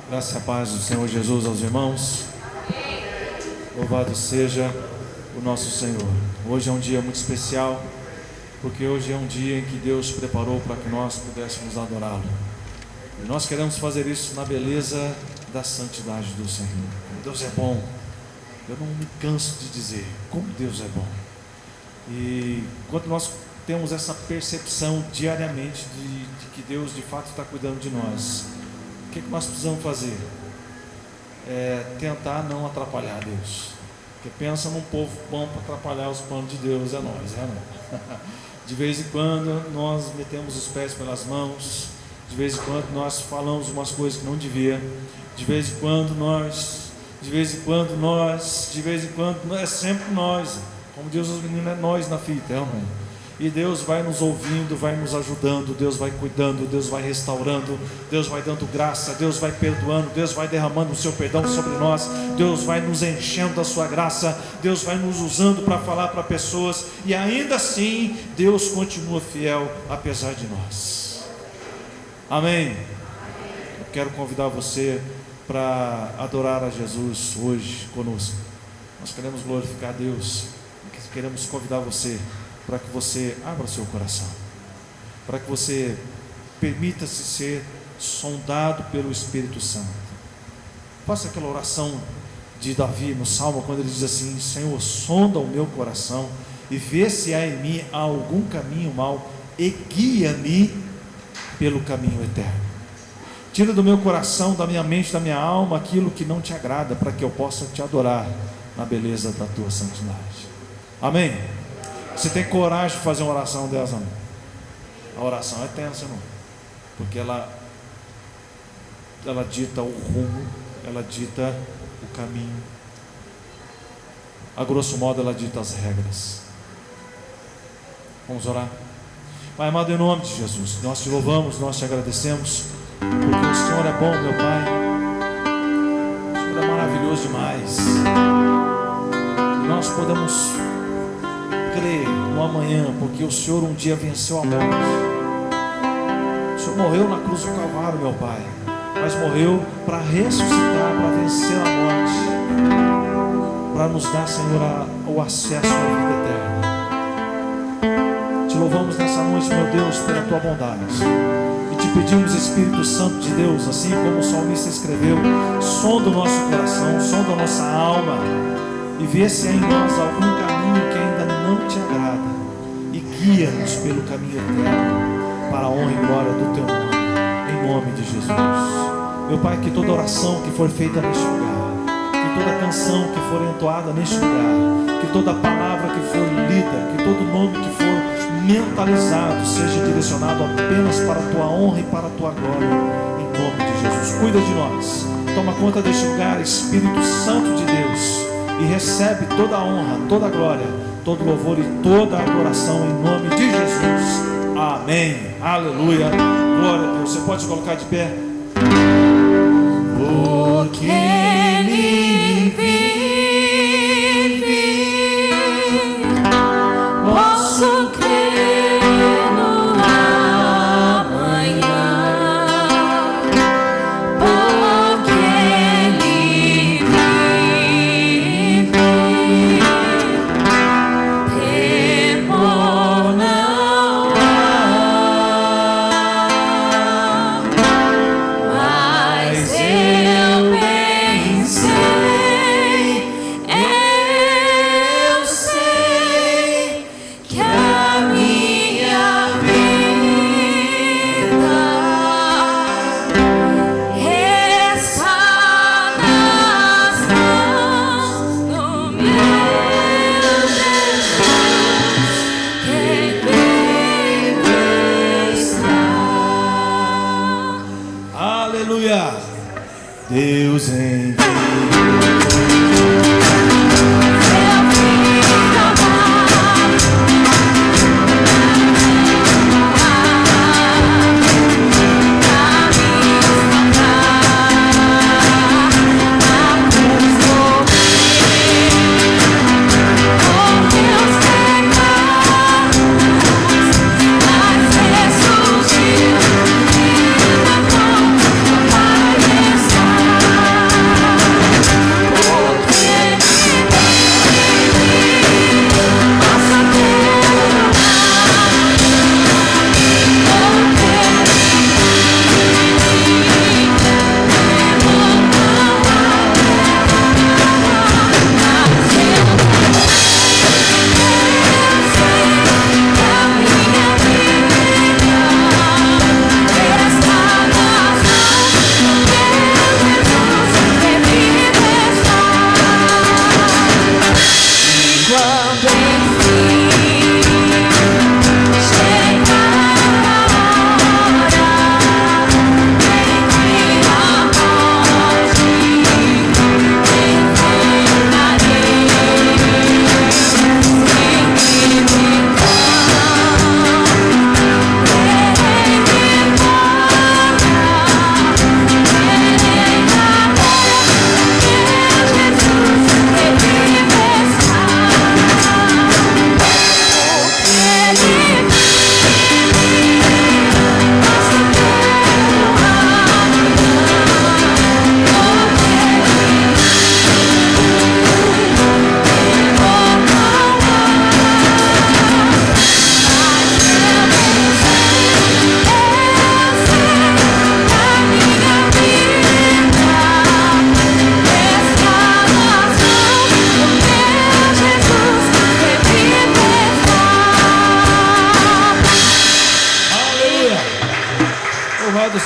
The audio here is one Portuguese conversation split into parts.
Graça e a paz do Senhor Jesus aos irmãos. Louvado seja o nosso Senhor. Hoje é um dia muito especial, porque hoje é um dia em que Deus preparou para que nós pudéssemos adorá-lo. E nós queremos fazer isso na beleza da santidade do Senhor. Deus é bom. Eu não me canso de dizer como Deus é bom. E quando nós temos essa percepção diariamente de que Deus de fato está cuidando de nós, o que nós precisamos fazer? É tentar não atrapalhar Deus. Porque pensa num povo bom para atrapalhar os planos de Deus, é nós, não? De vez em quando nós metemos os pés pelas mãos, de vez em quando nós falamos umas coisas que não devia, de vez em quando não é sempre nós. Como diz os meninos, é nós na fita, não? E Deus vai nos ouvindo, vai nos ajudando, Deus vai cuidando, Deus vai restaurando, Deus vai dando graça, Deus vai perdoando, Deus vai derramando o seu perdão sobre nós, Deus vai nos enchendo da sua graça, Deus vai nos usando para falar para pessoas, e ainda assim Deus continua fiel apesar de nós. Amém? Eu quero convidar você para adorar a Jesus hoje conosco. Nós queremos glorificar a Deus, queremos convidar você para que você abra o seu coração, para que você permita-se ser sondado pelo Espírito Santo. Faça aquela oração de Davi no Salmo, quando ele diz assim: Senhor, sonda o meu coração e vê se há em mim algum caminho mau e guia-me pelo caminho eterno. Tira do meu coração, da minha mente, da minha alma aquilo que não te agrada, para que eu possa te adorar na beleza da tua santidade. Amém? Você tem coragem de fazer uma oração dessa, não? A oração é tensa, não? Porque ela dita o rumo, ela dita o caminho. A grosso modo, ela dita as regras. Vamos orar? Pai amado, em nome de Jesus, nós te louvamos, nós te agradecemos, porque o Senhor é bom, meu Pai. O Senhor é maravilhoso demais. E nós podemos crer no amanhã, porque o Senhor um dia venceu a morte. O Senhor morreu na cruz do Calvário, meu Pai, mas morreu para ressuscitar, para vencer a morte, para nos dar, Senhor, o acesso à vida eterna. Te louvamos nessa noite, meu Deus, pela tua bondade, e te pedimos, Espírito Santo de Deus, assim como o salmista escreveu, sonda o nosso coração, sonda a nossa alma, e vê se há em nós algum caminho que ainda não te agrada, e guia-nos pelo caminho eterno, para a honra e glória do teu nome, em nome de Jesus. Meu Pai, que toda oração que for feita neste lugar, que toda canção que for entoada neste lugar, que toda palavra que for lida, que todo nome que for mentalizado seja direcionado apenas para a tua honra e para a tua glória, em nome de Jesus. Cuida de nós, toma conta deste lugar, Espírito Santo de Deus, e recebe toda a honra, toda a glória, todo louvor e toda a adoração em nome de Jesus. Amém. Aleluia. Glória a Deus. Você pode se colocar de pé? Porque Ele vive, posso crer no amanhã. Porque Ele vive, temor não há, mas eu pensei, eu sei que a minha vida está nas mãos do meu Jesus, quem vive está. Aleluia. Deus envia. Jesus,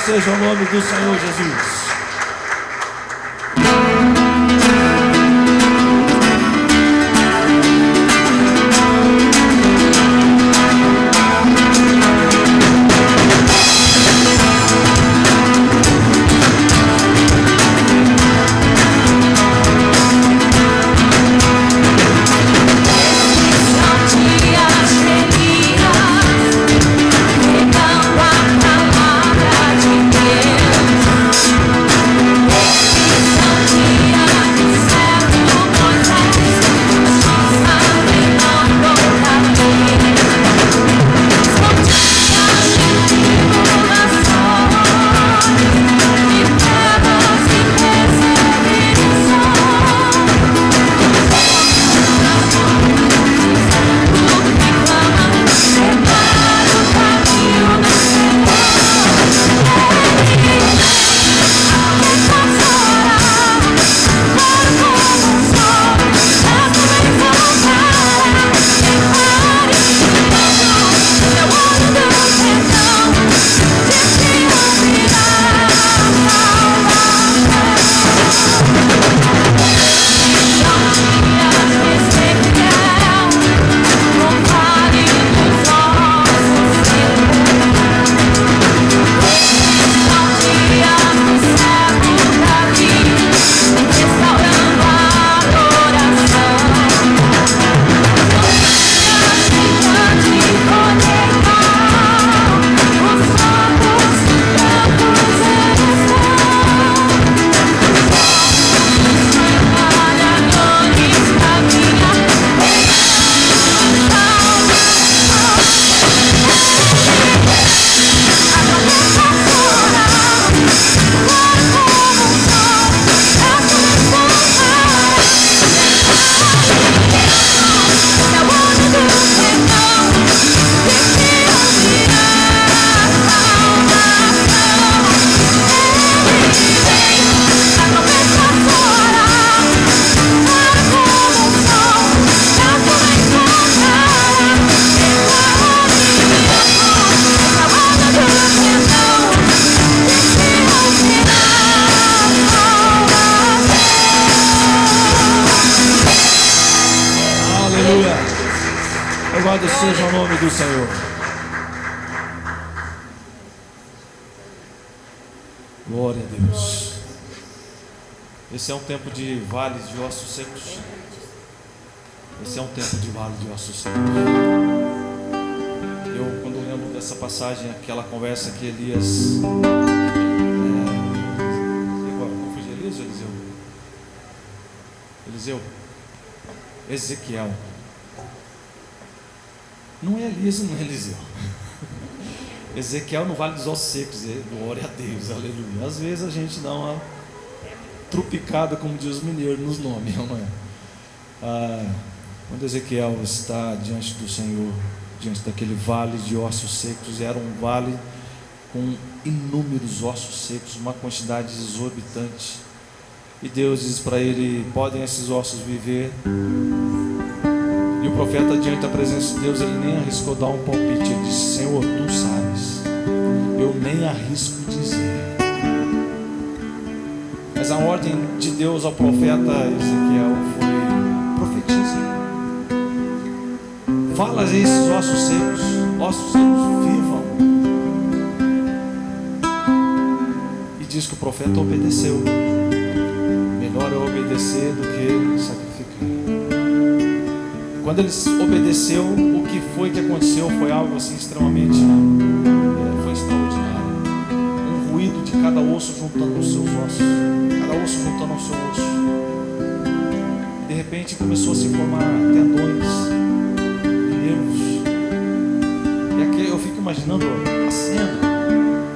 seja o nome do Senhor Jesus. Louvado seja o nome do Senhor. Glória a Deus. Esse é um tempo de vales de ossos secos. Esse é um tempo de vale de ossos secos. Eu, quando lembro dessa passagem, aquela conversa que Elias... Confundi Elias ou Eliseu? Eliseu? Ezequiel. Não é Elias, não é Eliseu. Ezequiel no Vale dos Ossos Secos. Glória a Deus, aleluia. Às vezes a gente dá uma trupicada, como diz os mineiros, nos nomes, não é? Quando Ezequiel está diante do Senhor, diante daquele vale de ossos secos, era um vale com inúmeros ossos secos, uma quantidade exorbitante. E Deus diz para ele: podem esses ossos viver? E o profeta, diante da presença de Deus, ele nem arriscou dar um palpite. Ele disse: Senhor, tu sabes, eu nem arrisco dizer. Mas a ordem de Deus ao profeta Ezequiel foi: profetize, fala a esses ossos secos vivam. E diz que o profeta obedeceu. Melhor é obedecer do que sacrificar. Quando ele obedeceu, o que foi que aconteceu foi algo assim extremamente, foi extraordinário. Um ruído de cada osso juntando aos seus ossos, cada osso juntando ao seu osso. De repente começou a se formar tendões, nervos. E aqui eu fico imaginando a cena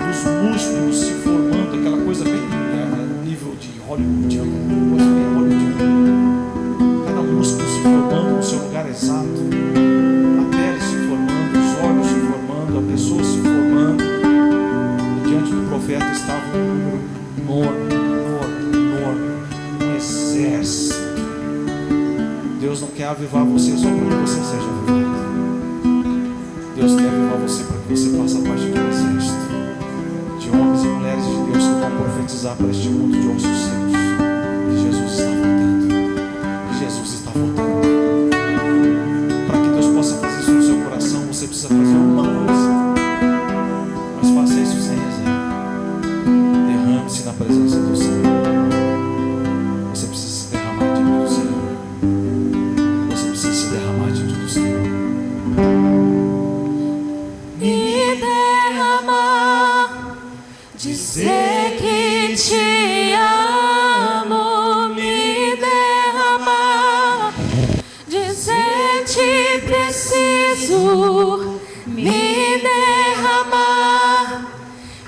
dos músculos se formando, aquela coisa bem no nível de hollywoodiano, coisa bem hollywoodiana. Cada músculo se formando no seu lugar exato, a pele se formando, os olhos se formando, a pessoa se formando. E diante do profeta estava um número enorme, um exército. Deus não quer avivar você só para que você seja avivado. Deus quer avivar você para que você faça parte de um exército de homens e mulheres Deus, que vão profetizar para este mundo de ossos secos que Jesus está voltando. Que Jesus está voltando. Para que Deus possa fazer isso no seu coração, você precisa fazer uma coisa. Mas faça isso sem reserva. Derrame-se na presença do Senhor. Você precisa se derramar diante do Senhor. Você precisa se derramar diante do Senhor. Me derramar, dizer que te amo, me derramar, dizer te preciso, me derramar,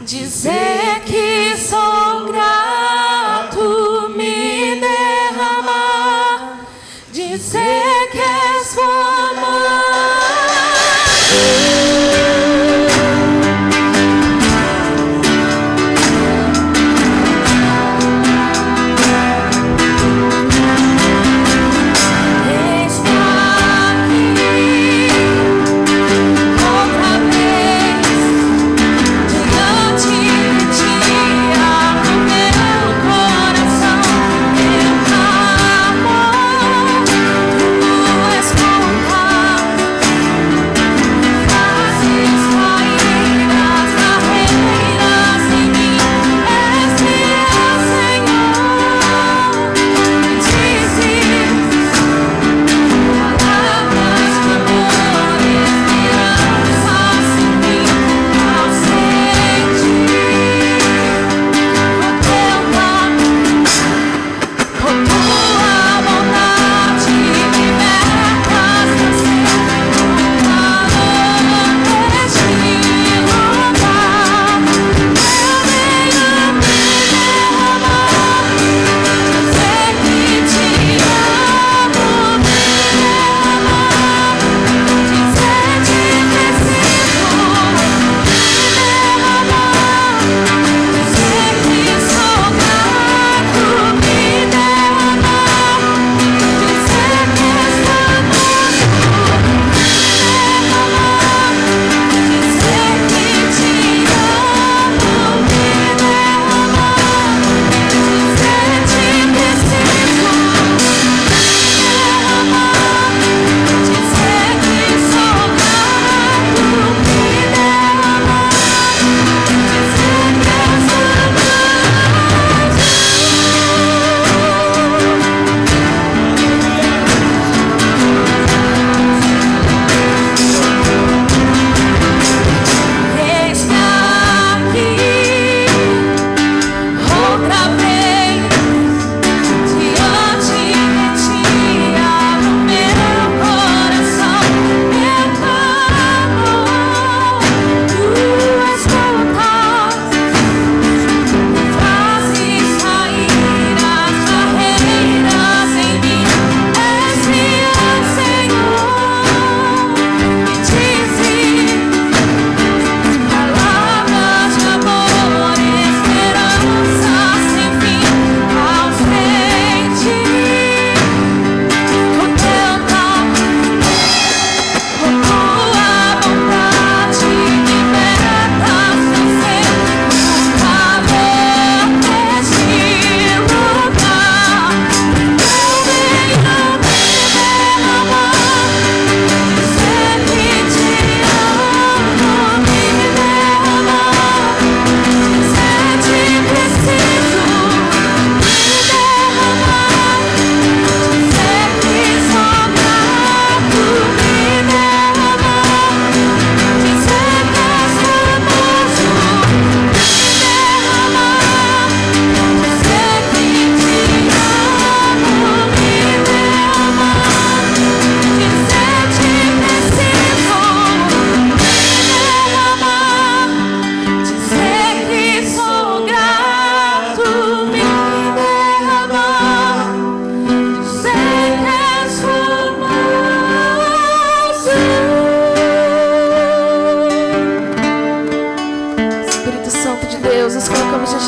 dizer que sou grato, me derramar, dizer que és sua mãe.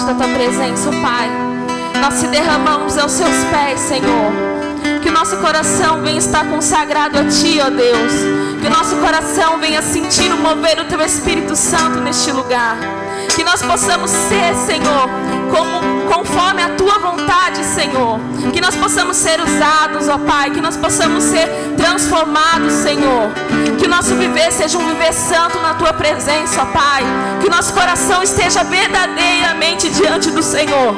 da tua presença, oh Pai. Nós se derramamos aos seus pés, Senhor. Que o nosso coração venha estar consagrado a Ti, ó Deus. Que o nosso coração venha sentir o mover do Teu Espírito Santo neste lugar. Que nós possamos ser, Senhor, conforme a tua vontade, Senhor. Que nós possamos ser usados, ó Pai. Que nós possamos ser transformados, Senhor. Que o nosso viver seja um viver santo na tua presença, ó Pai. Que o nosso coração esteja verdadeiramente diante do Senhor.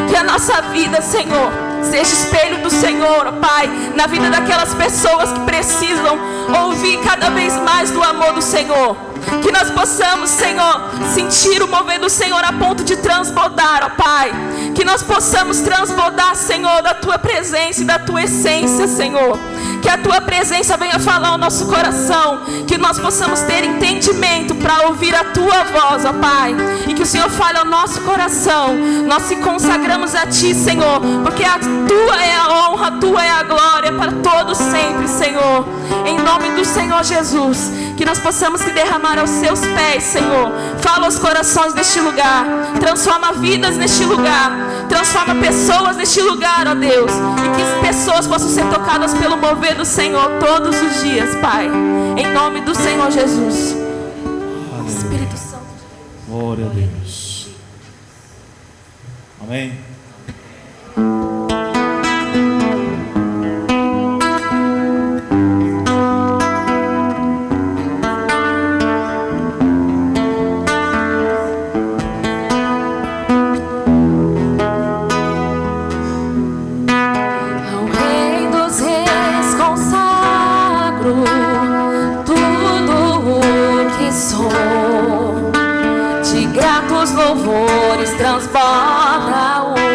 Que a nossa vida, Senhor, seja espelho do Senhor, ó Pai, na vida daquelas pessoas que precisam ouvir cada vez mais do amor do Senhor. Que nós possamos, Senhor, sentir o mover do Senhor a ponto de transbordar, ó Pai. Que nós possamos transbordar, Senhor, da tua presença e da tua essência, Senhor. Que a tua presença venha falar ao nosso coração. Que nós possamos ter entendimento para ouvir a tua voz, ó Pai. E que o Senhor fale ao nosso coração. Nós se consagramos a ti, Senhor, porque a tua é a honra, a tua é a glória para todos sempre, Senhor. Em nome do Senhor Jesus, que nós possamos se derramar aos seus pés, Senhor. Fala aos corações deste lugar. Transforma vidas neste lugar. Transforma pessoas neste lugar, ó Deus. E que as pessoas possam ser tocadas pelo mover do Senhor todos os dias, Pai. Em nome do Senhor Jesus. Aleluia. Espírito Santo. Glória a Deus. Amém. Louvores transborda o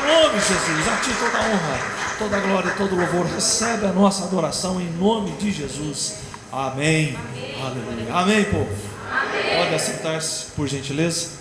nome de Jesus. A Ti toda a honra, toda a glória e todo o louvor. Recebe a nossa adoração em nome de Jesus. Amém. Aleluia. Amém, povo. Amém. Pode assentar-se, por gentileza.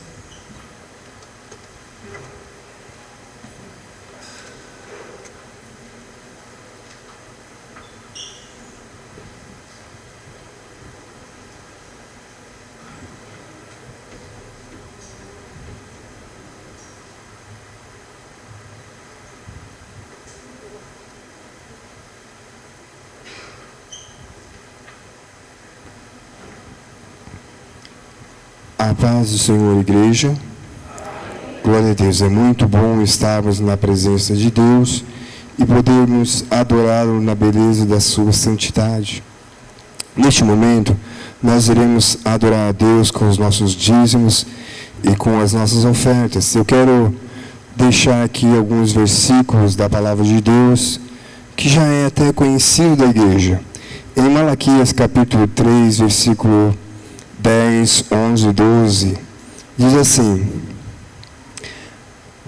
A paz do Senhor, igreja. Glória a Deus, é muito bom estarmos na presença de Deus e podermos adorá-lo na beleza da sua santidade. Neste momento, nós iremos adorar a Deus com os nossos dízimos e com as nossas ofertas. Eu quero deixar aqui alguns versículos da palavra de Deus, que já é até conhecido da igreja. Em Malaquias capítulo 3, versículo 10, 11, 12, diz assim: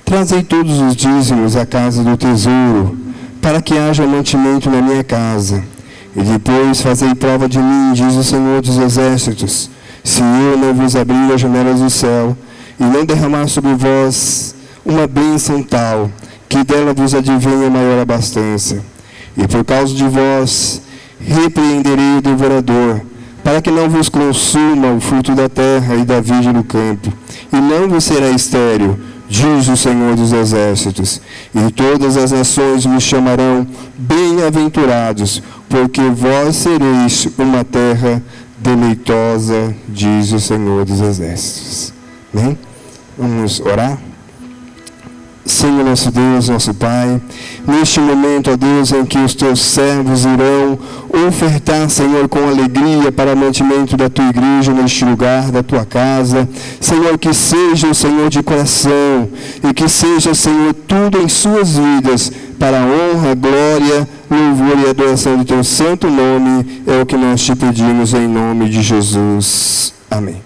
Trazei todos os dízimos à casa do tesouro, para que haja mantimento na minha casa. E depois fazei prova de mim, diz o Senhor dos Exércitos, se eu não vos abrir as janelas do céu, e não derramar sobre vós uma bênção tal, que dela vos advenha maior abastança. E por causa de vós, repreenderei o devorador, para que não vos consuma o fruto da terra e da vide do campo, e não vos será estéril, diz o Senhor dos Exércitos. E todas as nações vos chamarão bem-aventurados, porque vós sereis uma terra deleitosa, diz o Senhor dos Exércitos. Amém? Vamos orar? Senhor nosso Deus, nosso Pai, neste momento, ó Deus, em que os teus servos irão ofertar, Senhor, com alegria para o mantimento da tua igreja neste lugar, da tua casa, Senhor, que seja o Senhor de coração e que seja, Senhor, tudo em suas vidas para a honra, glória, louvor e adoração do teu santo nome, é o que nós te pedimos em nome de Jesus. Amém.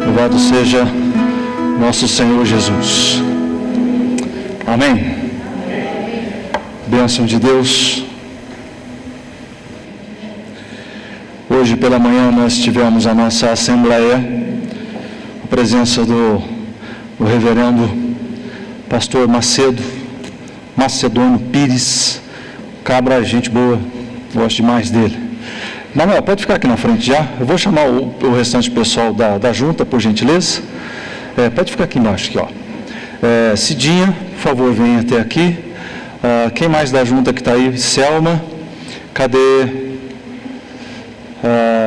Louvado seja nosso Senhor Jesus. Amém. Bênção de Deus. Hoje pela manhã nós tivemos a nossa assembleia, a presença do reverendo pastor Macedônio Pires, cabra, gente boa, gosto demais dele. Manuel, pode ficar aqui na frente já? Eu vou chamar o restante pessoal da junta, por gentileza. Pode ficar aqui embaixo, aqui, ó. Cidinha, por favor, venha até aqui. Quem mais da junta que está aí? Selma. Cadê?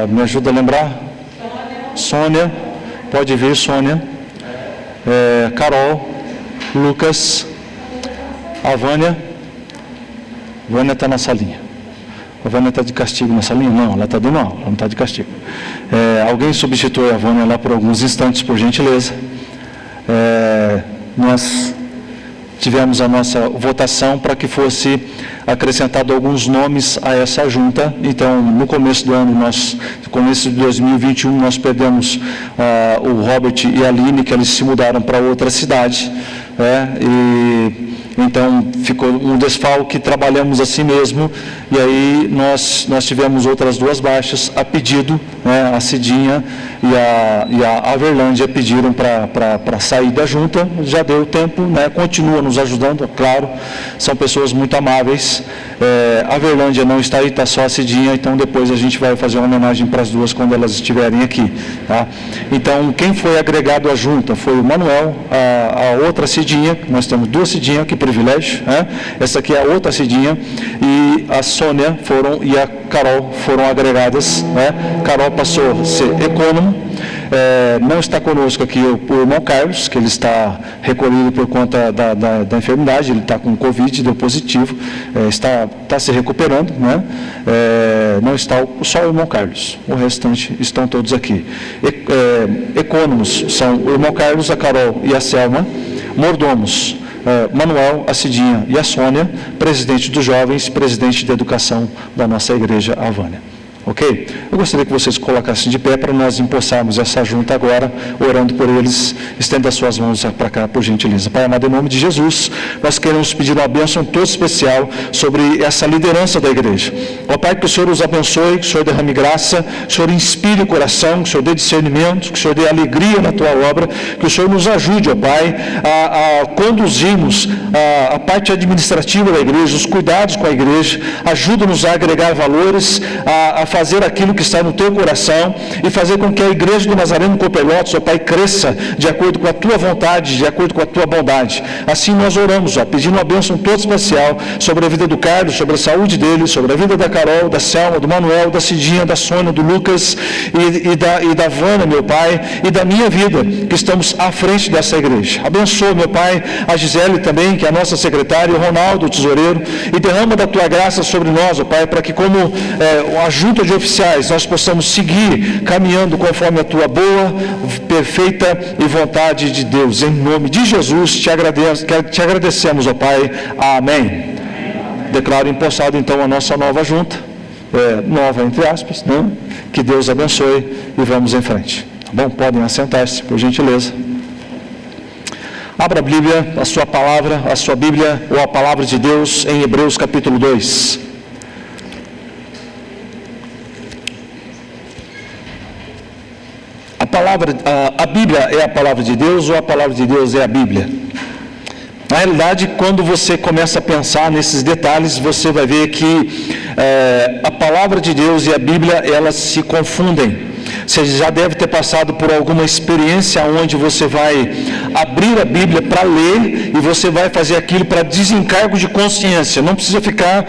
Me ajuda a lembrar? Sônia. Pode vir, Sônia. Carol. Lucas. A Vânia. Vânia está na salinha. A Vânia está de castigo na salinha? Não, ela está dando aula, ela não está de castigo. Alguém substitui a Vânia lá por alguns instantes, por gentileza. Nós tivemos a nossa votação para que fosse acrescentado alguns nomes a essa junta. Então, no começo do ano, no começo de 2021, nós perdemos o Robert e a Aline, que eles se mudaram para outra cidade. Então, ficou um desfalque, trabalhamos assim mesmo, e aí nós tivemos outras duas baixas a pedido, a Cidinha e a Averlândia pediram para sair da junta. Já deu tempo, continua nos ajudando, claro, são pessoas muito amáveis. A Averlândia não está aí, está só a Cidinha, então depois a gente vai fazer uma homenagem para as duas quando elas estiverem aqui. Tá? Então, quem foi agregado à junta foi o Manuel, a outra Cidinha, nós temos duas Cidinhas, que privilégio, essa aqui é a outra Cidinha, e a Sônia e a Carol foram agregadas. Carol passou a ser ecônomo. Não está conosco aqui o irmão Carlos, que ele está recolhido por conta da enfermidade, ele está com Covid, deu positivo, está se recuperando, não está só o irmão Carlos, o restante estão todos aqui. Ecônomos são o irmão Carlos, a Carol e a Selma. Mordomos, Manuel, a Cidinha e a Sônia. Presidente dos jovens, presidente de educação da nossa igreja, a Vânia. Ok? Eu gostaria que vocês colocassem de pé para nós empossarmos essa junta agora, orando por eles. Estenda as suas mãos para cá, por gentileza. Pai amado, em nome de Jesus, nós queremos pedir uma bênção toda especial sobre essa liderança da igreja. Ó Pai, que o Senhor os abençoe, que o Senhor derrame graça, que o Senhor inspire o coração, que o Senhor dê discernimento, que o Senhor dê alegria na Tua obra, que o Senhor nos ajude, ó Pai, a conduzirmos a parte administrativa da igreja, os cuidados com a igreja. Ajuda-nos a agregar valores, a fazer aquilo que está no teu coração e fazer com que a igreja do Nazareno Copelotes, ó Pai, cresça de acordo com a tua vontade, de acordo com a tua bondade. Assim nós oramos, pedindo uma bênção toda especial sobre a vida do Carlos, sobre a saúde dele, sobre a vida da Carol, da Selma, do Manuel, da Cidinha, da Sônia, do Lucas e da Vânia, meu Pai, e da minha vida, que estamos à frente dessa igreja. Abençoa, meu Pai, a Gisele também, que é a nossa secretária, o Ronaldo, o tesoureiro, e derrama da tua graça sobre nós, ó Pai, para que como a junta de oficiais, nós possamos seguir caminhando conforme a tua boa, perfeita e vontade de Deus. Em nome de Jesus, te agradecemos, ó Pai. Amém. Declaro empossado então a nossa nova junta, nova entre aspas, que Deus abençoe e vamos em frente. Tá bom? Podem assentar-se, por gentileza. Abra a Bíblia, a sua palavra, a sua Bíblia ou a palavra de Deus em Hebreus capítulo 2. A Bíblia é a palavra de Deus ou a palavra de Deus é a Bíblia? Na realidade, quando você começa a pensar nesses detalhes, você vai ver que a palavra de Deus e a Bíblia, elas se confundem. Você já deve ter passado por alguma experiência onde você vai abrir a Bíblia para ler e você vai fazer aquilo para desencargo de consciência. Não precisa ficar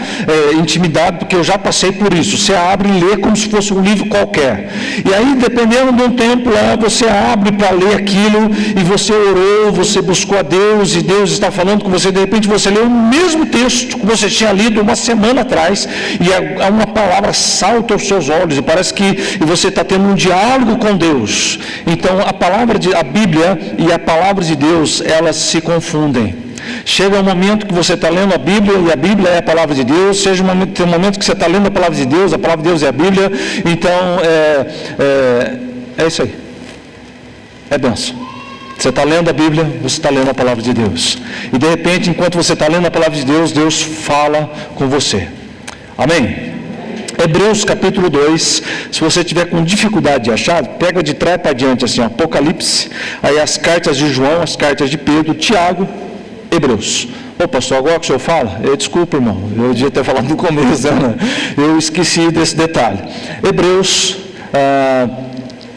intimidado, porque eu já passei por isso. Você abre e lê como se fosse um livro qualquer. E aí, dependendo de um tempo lá, você abre para ler aquilo e você orou, você buscou a Deus e Deus está falando com você. De repente você lê o mesmo texto que você tinha lido uma semana atrás e uma palavra salta aos seus olhos e parece que você está tendo um diálogo com Deus. Então a Bíblia e a palavra de Deus, elas se confundem. Chega um momento que você está lendo a Bíblia e a Bíblia é a palavra de Deus. Tem um momento que você está lendo a palavra de Deus é a Bíblia. Então é isso aí, é benção. Você está lendo a Bíblia, você está lendo a palavra de Deus, e de repente, enquanto você está lendo a palavra de Deus, Deus fala com você. Amém? Hebreus capítulo 2, se você tiver com dificuldade de achar, pega de trás para diante, assim, Apocalipse, aí as cartas de João, as cartas de Pedro, Tiago, Hebreus. Ô pastor, agora que o senhor fala, desculpa irmão, eu devia ter falado no começo, eu esqueci desse detalhe. Hebreus,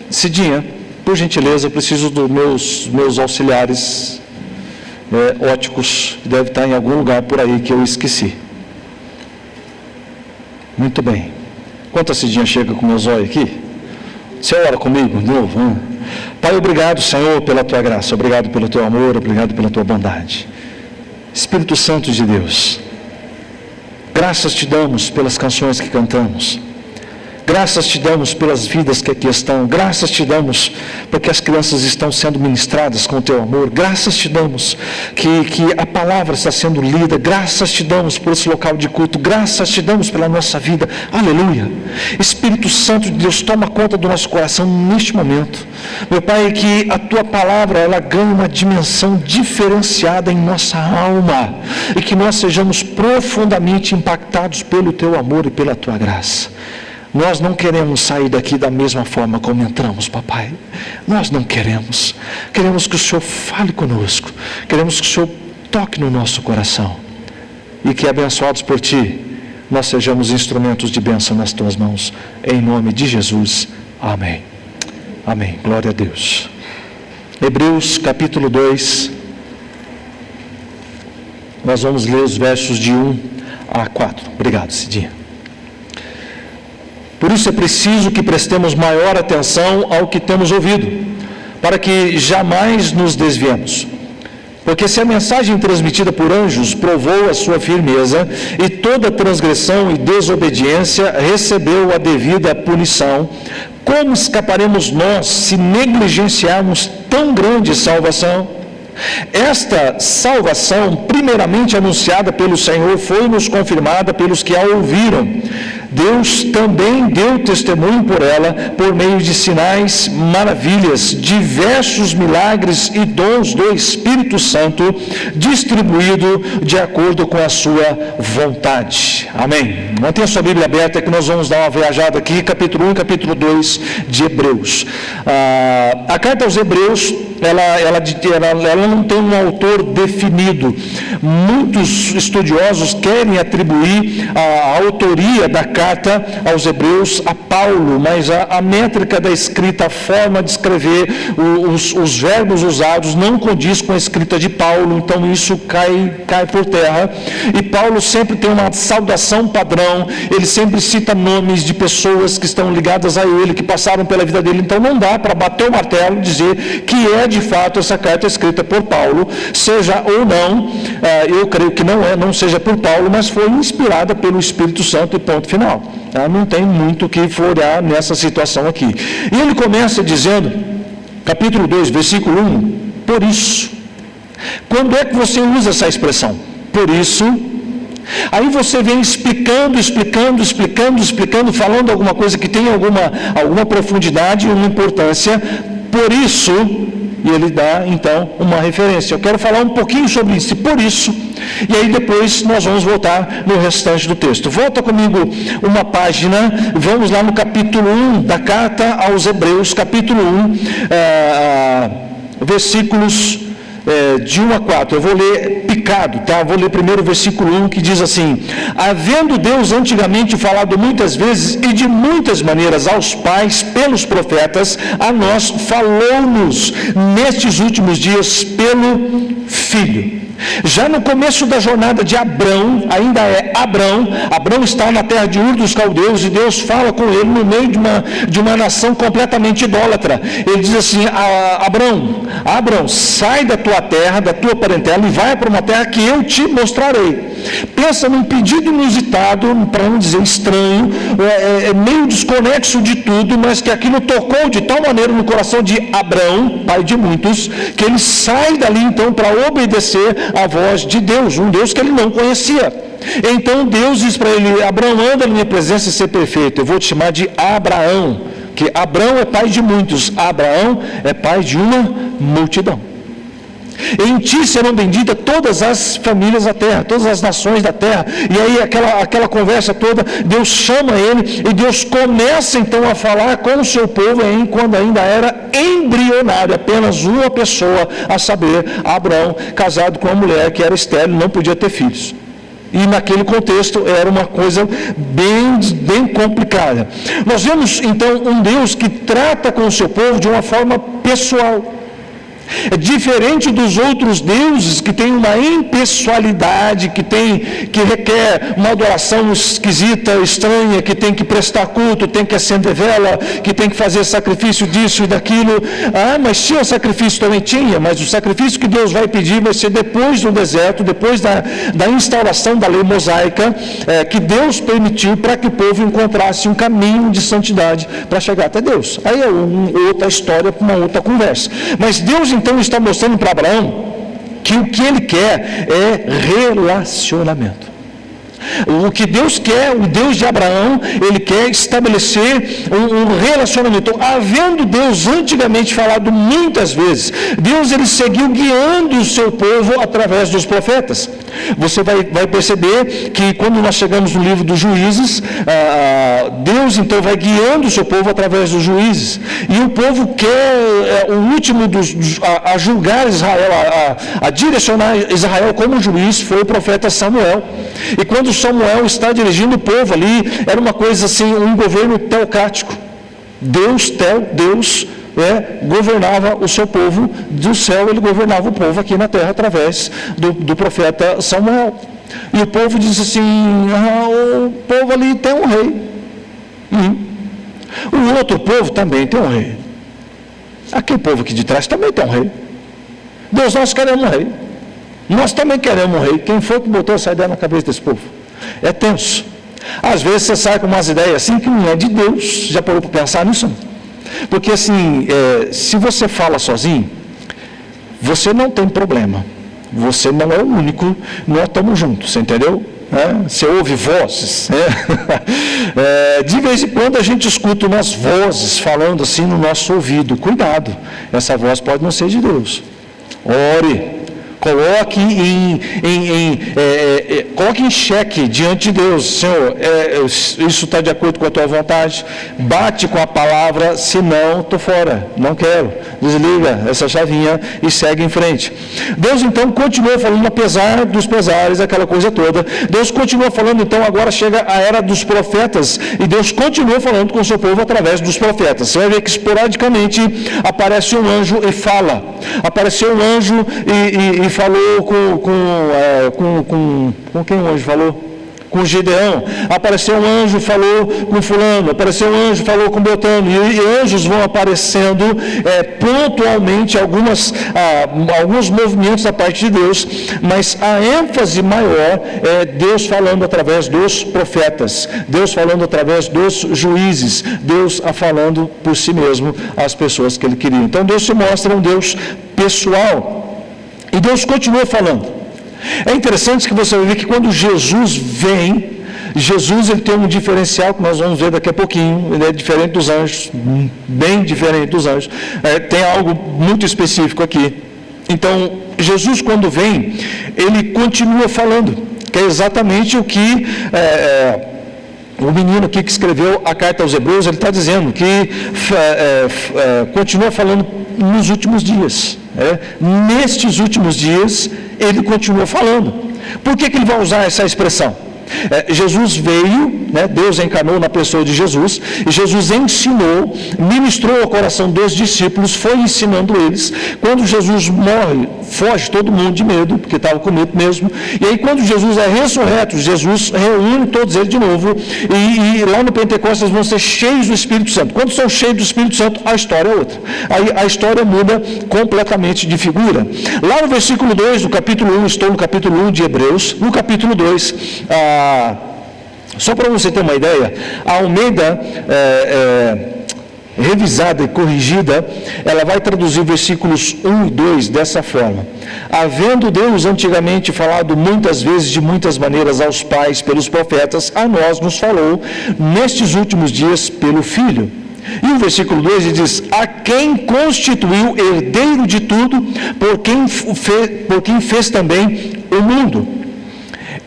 Cidinha, Por gentileza, eu preciso dos meus auxiliares óticos, deve estar em algum lugar por aí que eu esqueci. Muito bem. Enquanto a Cidinha chega com o meu zóio aqui, você ora comigo de novo? Pai, obrigado, Senhor, pela Tua graça, obrigado pelo Teu amor, obrigado pela Tua bondade. Espírito Santo de Deus, graças Te damos pelas canções que cantamos. Graças Te damos pelas vidas que aqui estão. Graças Te damos porque as crianças estão sendo ministradas com o Teu amor. Graças Te damos que a palavra está sendo lida. Graças Te damos por esse local de culto. Graças Te damos pela nossa vida. Aleluia. Espírito Santo de Deus, toma conta do nosso coração neste momento. Meu Pai, que a Tua palavra ela ganhe uma dimensão diferenciada em nossa alma e que nós sejamos profundamente impactados pelo Teu amor e pela Tua graça. Nós não queremos sair daqui da mesma forma como entramos, papai. Nós não queremos. Queremos que o Senhor fale conosco. Queremos que o Senhor toque no nosso coração. E que, abençoados por Ti, nós sejamos instrumentos de bênção nas Tuas mãos. Em nome de Jesus. Amém. Amém. Glória a Deus. Hebreus capítulo 2. Nós vamos ler os versos de 1 a 4. Obrigado, Cidinha. Por isso é preciso que prestemos maior atenção ao que temos ouvido, para que jamais nos desviemos. Porque se a mensagem transmitida por anjos provou a sua firmeza, e toda transgressão e desobediência recebeu a devida punição, como escaparemos nós se negligenciarmos tão grande salvação? Esta salvação, primeiramente anunciada pelo Senhor, foi-nos confirmada pelos que a ouviram. Deus também deu testemunho por ela, por meio de sinais, maravilhas, diversos milagres e dons do Espírito Santo, distribuído de acordo com a sua vontade. Amém. Mantenha a sua Bíblia aberta que nós vamos dar uma viajada aqui, capítulo 1 e capítulo 2 de Hebreus. A carta aos Hebreus, ela não tem um autor definido. Muitos estudiosos querem atribuir a autoria da carta aos Hebreus a Paulo, mas a métrica da escrita, a forma de escrever, os verbos usados não condiz com a escrita de Paulo, então isso cai por terra. E Paulo sempre tem uma saudação padrão, ele sempre cita nomes de pessoas que estão ligadas a ele, que passaram pela vida dele, então não dá para bater o martelo e dizer que é de fato essa carta escrita por Paulo, seja ou não, eu creio que não seja por Paulo, mas foi inspirada pelo Espírito Santo e ponto final. Não tem muito o que olhar nessa situação aqui. E ele começa dizendo, capítulo 2, versículo 1, por isso. Quando é que você usa essa expressão? Por isso. Aí você vem explicando, falando alguma coisa que tem alguma profundidade e uma importância. Por isso, e ele dá então uma referência. Eu quero falar um pouquinho sobre isso, por isso, e aí depois nós vamos voltar no restante do texto. Volta comigo uma página, vamos lá no capítulo 1 da carta aos Hebreus, capítulo 1, versículos de 1 a 4, eu vou ler picado, tá? Vou ler primeiro o versículo 1 que diz assim: havendo Deus antigamente falado muitas vezes e de muitas maneiras aos pais pelos profetas, a nós falou-nos nestes últimos dias pelo Filho. Já no começo da jornada de Abrão, ainda é Abrão está na terra de Ur dos Caldeus e Deus fala com ele no meio de uma nação completamente idólatra. Ele diz assim: Abrão, sai da tua terra, da tua parentela e vai para uma terra que eu te mostrarei. Pensa num pedido inusitado, para não dizer estranho, meio desconexo de tudo, mas que aquilo tocou de tal maneira no coração de Abrão, pai de muitos, que ele sai dali então para obedecer a voz de Deus, um Deus que ele não conhecia. Então Deus diz para ele: Abraão, anda na minha presença e ser perfeito. Eu vou te chamar de Abraão, que Abraão é pai de muitos, Abraão é pai de uma multidão. Em ti serão benditas todas as famílias da terra, todas as nações da terra. E aí aquela conversa toda, Deus chama ele e Deus começa então a falar com o seu povo quando ainda era embrionário, apenas uma pessoa, a saber, Abraão, casado com uma mulher que era estéril, não podia ter filhos. E naquele contexto era uma coisa bem complicada. Nós vemos então um Deus que trata com o seu povo de uma forma pessoal. É diferente dos outros deuses que têm uma impessoalidade, que requer uma adoração esquisita, estranha, que tem que prestar culto, tem que acender vela, que tem que fazer sacrifício disso e daquilo. Ah, mas tinha sacrifício também? Tinha, mas o sacrifício que Deus vai pedir vai ser depois do deserto, depois da instauração da lei mosaica, que Deus permitiu para que o povo encontrasse um caminho de santidade para chegar até Deus. Aí é outra história, uma outra conversa. Mas Deus então está mostrando para Abraão que o que ele quer é relacionamento. O que Deus quer, o Deus de Abraão, ele quer estabelecer um relacionamento. Havendo Deus antigamente falado muitas vezes, Deus ele seguiu guiando o seu povo através dos profetas. Você vai perceber que quando nós chegamos no livro dos Juízes, Deus então vai guiando o seu povo através dos juízes. E o povo quer o último a julgar Israel, a direcionar Israel como juiz, foi o profeta Samuel. E quando Samuel está dirigindo o povo ali, era uma coisa assim, um governo teocrático. Deus governava o seu povo, do céu ele governava o povo aqui na terra através do profeta Samuel. E o povo diz assim, o povo ali tem um rei. O outro povo também tem um rei. Aquele povo aqui de trás também tem um rei. Deus, nós queremos um rei. Nós também queremos um rei. Quem foi que botou essa ideia na cabeça desse povo? É tenso. Às vezes você sai com umas ideias assim que não é de Deus. Já parou para pensar nisso? Porque assim, se você fala sozinho, você não tem problema. Você não é o único, nós estamos juntos, você entendeu? Você ouve vozes. De vez em quando a gente escuta umas vozes falando assim no nosso ouvido. Cuidado, essa voz pode não ser de Deus. Ore. Coloque em xeque diante de Deus. Senhor, isso está de acordo com a tua vontade? Bate com a palavra, senão estou fora, não quero. Desliga essa chavinha e segue em frente. Deus então continua falando, apesar dos pesares, aquela coisa toda. Deus continua falando, então agora chega a era dos profetas, e Deus continua falando com o seu povo através dos profetas. Você vai ver que esporadicamente aparece um anjo e fala. Apareceu um anjo e falou com quem o anjo falou? Com Gideão. Apareceu um anjo, falou com fulano. Apareceu um anjo, falou com Beltrano. E anjos vão aparecendo pontualmente, alguns movimentos da parte de Deus, mas a ênfase maior é Deus falando através dos profetas, Deus falando através dos juízes, Deus falando por si mesmo às pessoas que ele queria. Então Deus se mostra um Deus pessoal. E Deus continua falando. É interessante que você vai ver que quando Jesus vem, Jesus ele tem um diferencial que nós vamos ver daqui a pouquinho. Ele é diferente dos anjos, bem diferente dos anjos. Tem algo muito específico aqui. Então, Jesus quando vem, ele continua falando, que é exatamente o que o menino aqui que escreveu a carta aos Hebreus, ele está dizendo que continua falando nos últimos dias. Nestes últimos dias, ele continua falando. Por que ele vai usar essa expressão? Jesus veio, Deus encarnou na pessoa de Jesus, e Jesus ensinou, ministrou ao coração dos discípulos, foi ensinando eles. Quando Jesus morre, foge todo mundo de medo, porque estava com medo mesmo, e aí quando Jesus é ressurreto, Jesus reúne todos eles de novo, e lá no Pentecostes vão ser cheios do Espírito Santo. Quando são cheios do Espírito Santo, a história é outra. Aí a história muda completamente de figura. Lá no versículo 2 do capítulo 1, estou no capítulo 1 de Hebreus, no capítulo 2, só para você ter uma ideia, a Almeida revisada e corrigida, ela vai traduzir versículos 1 e 2 dessa forma: havendo Deus antigamente falado muitas vezes, de muitas maneiras aos pais pelos profetas, a nós nos falou nestes últimos dias pelo Filho. E o versículo 2 ele diz: a quem constituiu herdeiro de tudo, por quem fez também o mundo,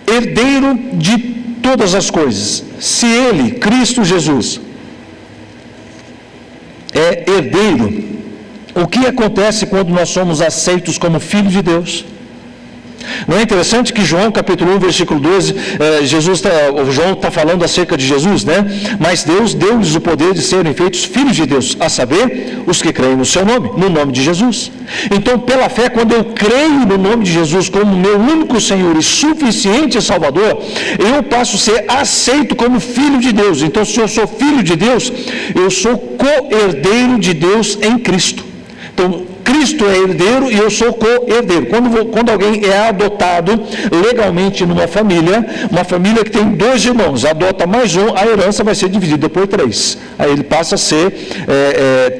herdeiro de todas as coisas. Se ele, Cristo Jesus, é herdeiro, o que acontece quando nós somos aceitos como filhos de Deus? Não é interessante que João capítulo 1, versículo 12, João está falando acerca de Jesus, né? Mas Deus deu-lhes o poder de serem feitos filhos de Deus, a saber, os que creem no seu nome, no nome de Jesus. Então, pela fé, quando eu creio no nome de Jesus como meu único Senhor e suficiente Salvador, eu passo a ser aceito como filho de Deus. Então, se eu sou filho de Deus, eu sou co-herdeiro de Deus em Cristo. Então, Cristo é herdeiro e eu sou co-herdeiro. Quando alguém é adotado legalmente numa família, uma família que tem 2 irmãos, adota mais um, a herança vai ser dividida por 3. Aí ele passa a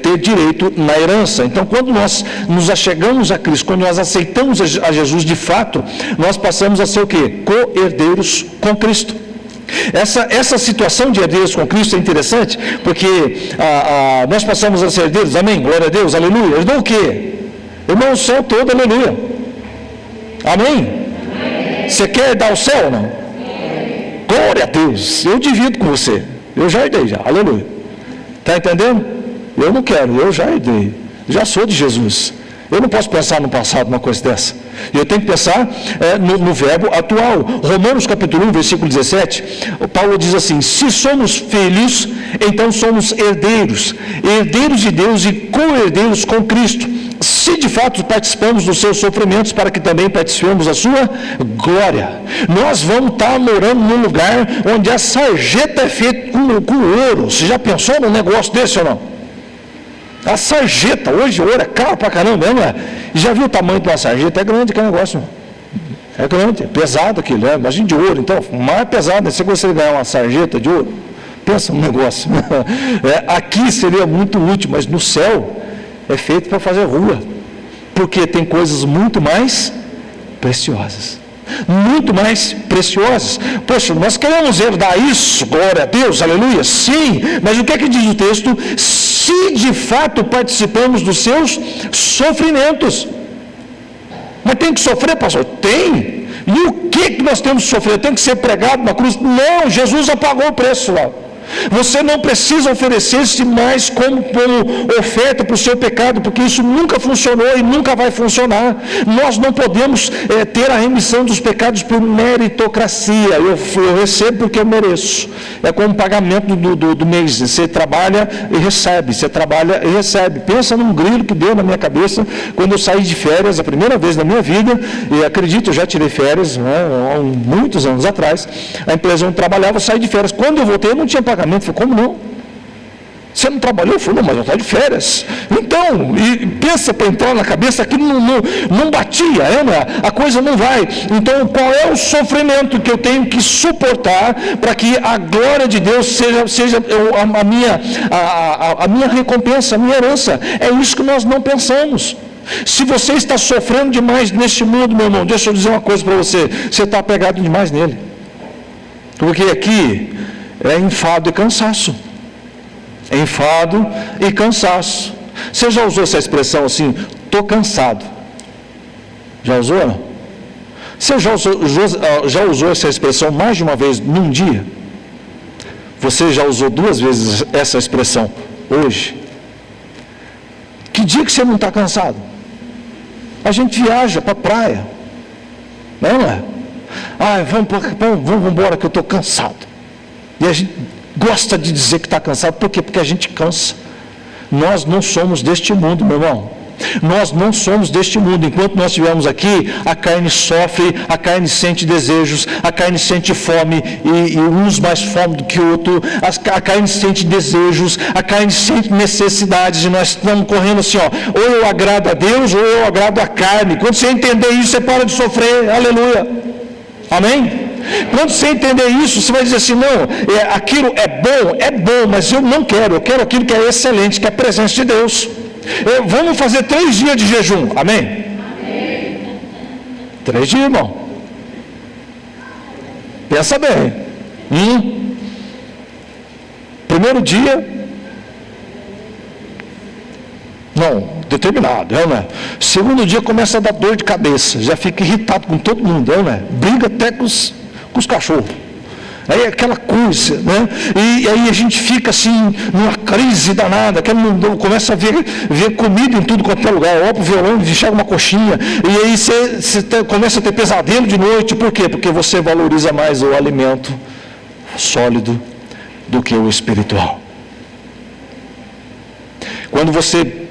ter direito na herança. Então, quando nós nos achegamos a Cristo, quando nós aceitamos a Jesus de fato, nós passamos a ser o quê? Co-herdeiros com Cristo. Essa situação de herdeiros com Cristo é interessante, porque nós passamos a ser herdeiros, amém? Glória a Deus, aleluia. Herdou o quê? Irmão, o céu todo, aleluia. Amém? Você quer herdar o céu ou não? Glória a Deus, eu divido com você. Eu já herdei, já, aleluia. Está entendendo? Eu não quero, eu já herdei. Já sou de Jesus. Eu não posso pensar no passado uma coisa dessa. Eu tenho que pensar no verbo atual. Romanos capítulo 1, versículo 17, Paulo diz assim: se somos filhos, então somos herdeiros, herdeiros de Deus e co-herdeiros com Cristo, se de fato participamos dos seus sofrimentos, para que também participemos da sua glória. Nós vamos estar morando num lugar onde a sarjeta é feita com ouro. Você já pensou num negócio desse ou não? A sarjeta, hoje ouro é caro pra caramba, não é? Já viu o tamanho de uma sarjeta? É grande aquele negócio. É grande, é pesado aquilo, né? Imagina de ouro, então, mais pesado, né? Se você ganhar uma sarjeta de ouro, pensa no negócio. Aqui seria muito útil, mas no céu é feito para fazer rua, porque tem coisas muito mais preciosas. Muito mais preciosas. Poxa, nós queremos herdar isso, glória a Deus, aleluia, sim, mas o que é que diz o texto? Se de fato participamos dos seus sofrimentos. Mas tem que sofrer, pastor? Tem. E o que nós temos que sofrer? Tem que ser pregado na cruz? Não, Jesus já pagou o preço lá. Você não precisa oferecer-se mais como oferta para o seu pecado, porque isso nunca funcionou e nunca vai funcionar. Nós não podemos ter a remissão dos pecados por meritocracia. Eu recebo porque eu mereço. É como pagamento do mês. Você trabalha e recebe. Você trabalha e recebe. Pensa num grilo que deu na minha cabeça quando eu saí de férias, a primeira vez na minha vida, e acredito, eu já tirei férias, né, há muitos anos atrás. A empresa onde eu trabalhava, eu saí de férias. Quando eu voltei, eu não tinha pagamento. Eu falei, como não? Você não trabalhou? Eu falei, não, mas eu estou de férias. Então, e pensa para entrar na cabeça que não batia, a coisa não vai. Então, qual é o sofrimento que eu tenho que suportar para que a glória de Deus seja a minha recompensa, a minha herança? É isso que nós não pensamos. Se você está sofrendo demais neste mundo, meu irmão, deixa eu dizer uma coisa para você, você está apegado demais nele. Porque aqui é enfado e cansaço. Enfado e cansaço. Você já usou essa expressão assim, estou cansado? Já usou? Você já usou essa expressão mais de uma vez num dia? Você já usou 2 vezes essa expressão hoje? Que dia que você não está cansado? A gente viaja para a praia, não é? Vamos embora que eu estou cansado. E a gente gosta de dizer que está cansado. Por quê? Porque a gente cansa. Nós não somos deste mundo, meu irmão. Nós não somos deste mundo. Enquanto nós estivermos aqui, a carne sofre, a carne sente desejos, a carne sente fome, e uns mais fome do que o outro, a carne sente desejos, a carne sente necessidades, e nós estamos correndo assim, ou eu agrado a Deus, ou eu agrado a carne. Quando você entender isso, você para de sofrer, aleluia, amém? Quando você entender isso, você vai dizer assim, não, aquilo é bom, mas eu não quero, eu quero aquilo que é excelente, que é a presença de Deus. Vamos fazer 3 dias de jejum, amém? 3 dias, irmão. Pensa bem. Primeiro dia, não, determinado, né? Segundo dia começa a dar dor de cabeça, já fica irritado com todo mundo, né? Briga até com os cachorros. Aí é aquela coisa, né? E aí a gente fica assim, numa crise danada, começa a ver comida em tudo quanto é lugar, ó, pro violão, enxerga uma coxinha, e aí você começa a ter pesadelo de noite. Por quê? Porque você valoriza mais o alimento sólido do que o espiritual. Quando você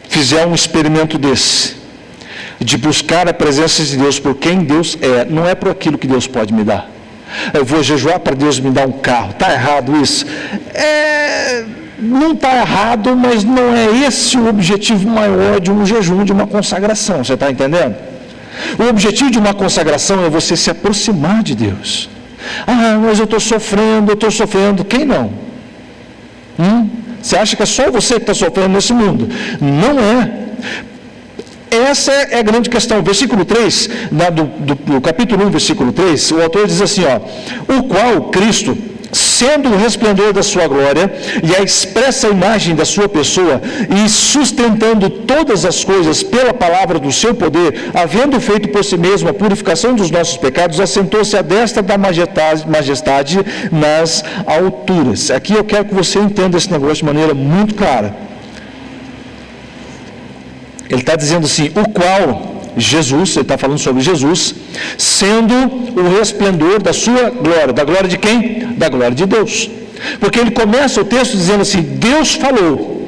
fizer um experimento desse, de buscar a presença de Deus por quem Deus é, não é por aquilo que Deus pode me dar. Eu vou jejuar para Deus me dar um carro. Está errado isso? Não está errado, mas não é esse o objetivo maior de um jejum, de uma consagração. Você está entendendo? O objetivo de uma consagração é você se aproximar de Deus. Mas eu estou sofrendo. Quem não? Você acha que é só você que está sofrendo nesse mundo? Não é. Essa é a grande questão. Versículo 3, do capítulo 1, versículo 3, o autor diz assim, o qual Cristo, sendo o resplendor da sua glória e a expressa imagem da sua pessoa, e sustentando todas as coisas pela palavra do seu poder, havendo feito por si mesmo a purificação dos nossos pecados, assentou-se à destra da majestade nas alturas. Aqui eu quero que você entenda esse negócio de maneira muito clara. Ele está dizendo assim, o qual Jesus, ele está falando sobre Jesus, sendo o resplendor da sua glória. Da glória de quem? Da glória de Deus. Porque ele começa o texto dizendo assim, Deus falou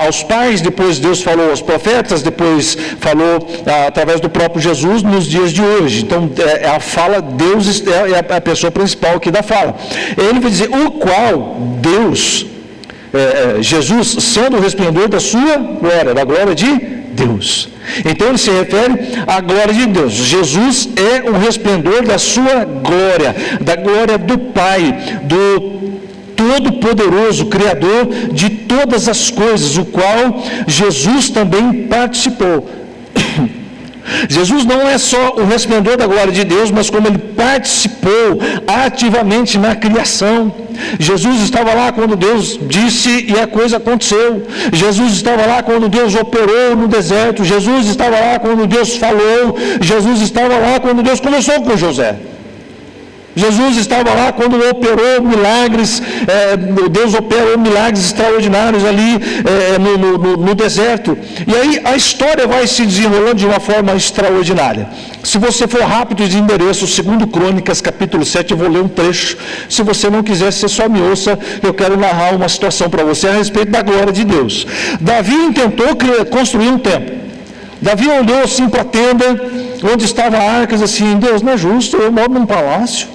aos pais, depois Deus falou aos profetas, depois falou através do próprio Jesus nos dias de hoje. Então a fala, Deus é a pessoa principal aqui da fala. Ele vai dizer, o qual Deus... Jesus sendo o resplendor da sua glória, da glória de Deus. Então ele se refere à glória de Deus. Jesus é o resplendor da sua glória, da glória do Pai, do Todo-Poderoso, Criador de todas as coisas, o qual Jesus também participou. Jesus não é só o resplendor da glória de Deus, mas como ele participou ativamente na criação. Jesus estava lá quando Deus disse e a coisa aconteceu. Jesus estava lá quando Deus operou no deserto. Jesus estava lá quando Deus falou. Jesus estava lá quando Deus começou com José. Jesus estava lá quando operou milagres, Deus operou milagres extraordinários ali no deserto. E aí a história vai se desenrolando de uma forma extraordinária. Se você for rápido de endereço, 2 Crônicas, capítulo 7, eu vou ler um trecho. Se você não quiser, você só me ouça, eu quero narrar uma situação para você a respeito da glória de Deus. Davi intentou construir um templo. Davi olhou assim para a tenda, onde estavam arcas, assim, Deus, não é justo, eu moro num palácio.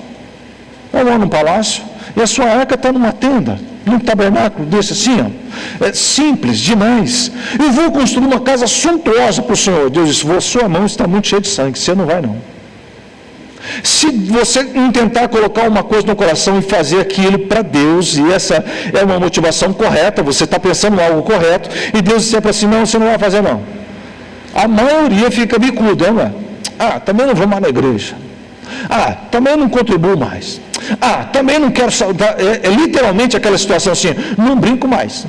E a sua arca está numa tenda, num tabernáculo desse assim, é simples demais. Eu vou construir uma casa suntuosa para o Senhor. Deus disse, sua mão está muito cheia de sangue, você não vai não. Se você tentar colocar uma coisa no coração e fazer aquilo para Deus, e essa é uma motivação correta, você está pensando em algo correto, e Deus disse para assim, não, você não vai fazer não. A maioria fica bicuda, não é? Também não vou mais na igreja. Também não contribuo mais. Também não quero saudar. É literalmente aquela situação assim, não brinco mais.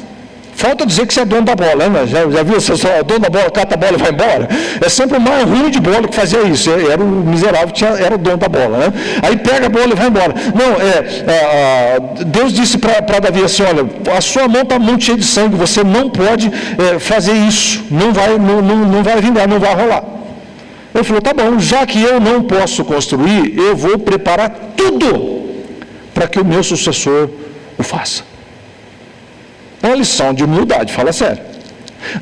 Falta dizer que você é dono da bola, né? Já viu? Você é dono da bola, cata a bola e vai embora. É sempre o mais ruim de bola que fazia isso. Era o miserável que era o dono da bola, né? Aí pega a bola e vai embora. Não, Deus disse para Davi assim, olha, a sua mão está muito cheia de sangue, você não pode fazer isso. Não vai vingar, não vai rolar. Ele falou, tá bom, já que eu não posso construir, eu vou preparar tudo para que o meu sucessor o faça. É uma lição de humildade, fala sério.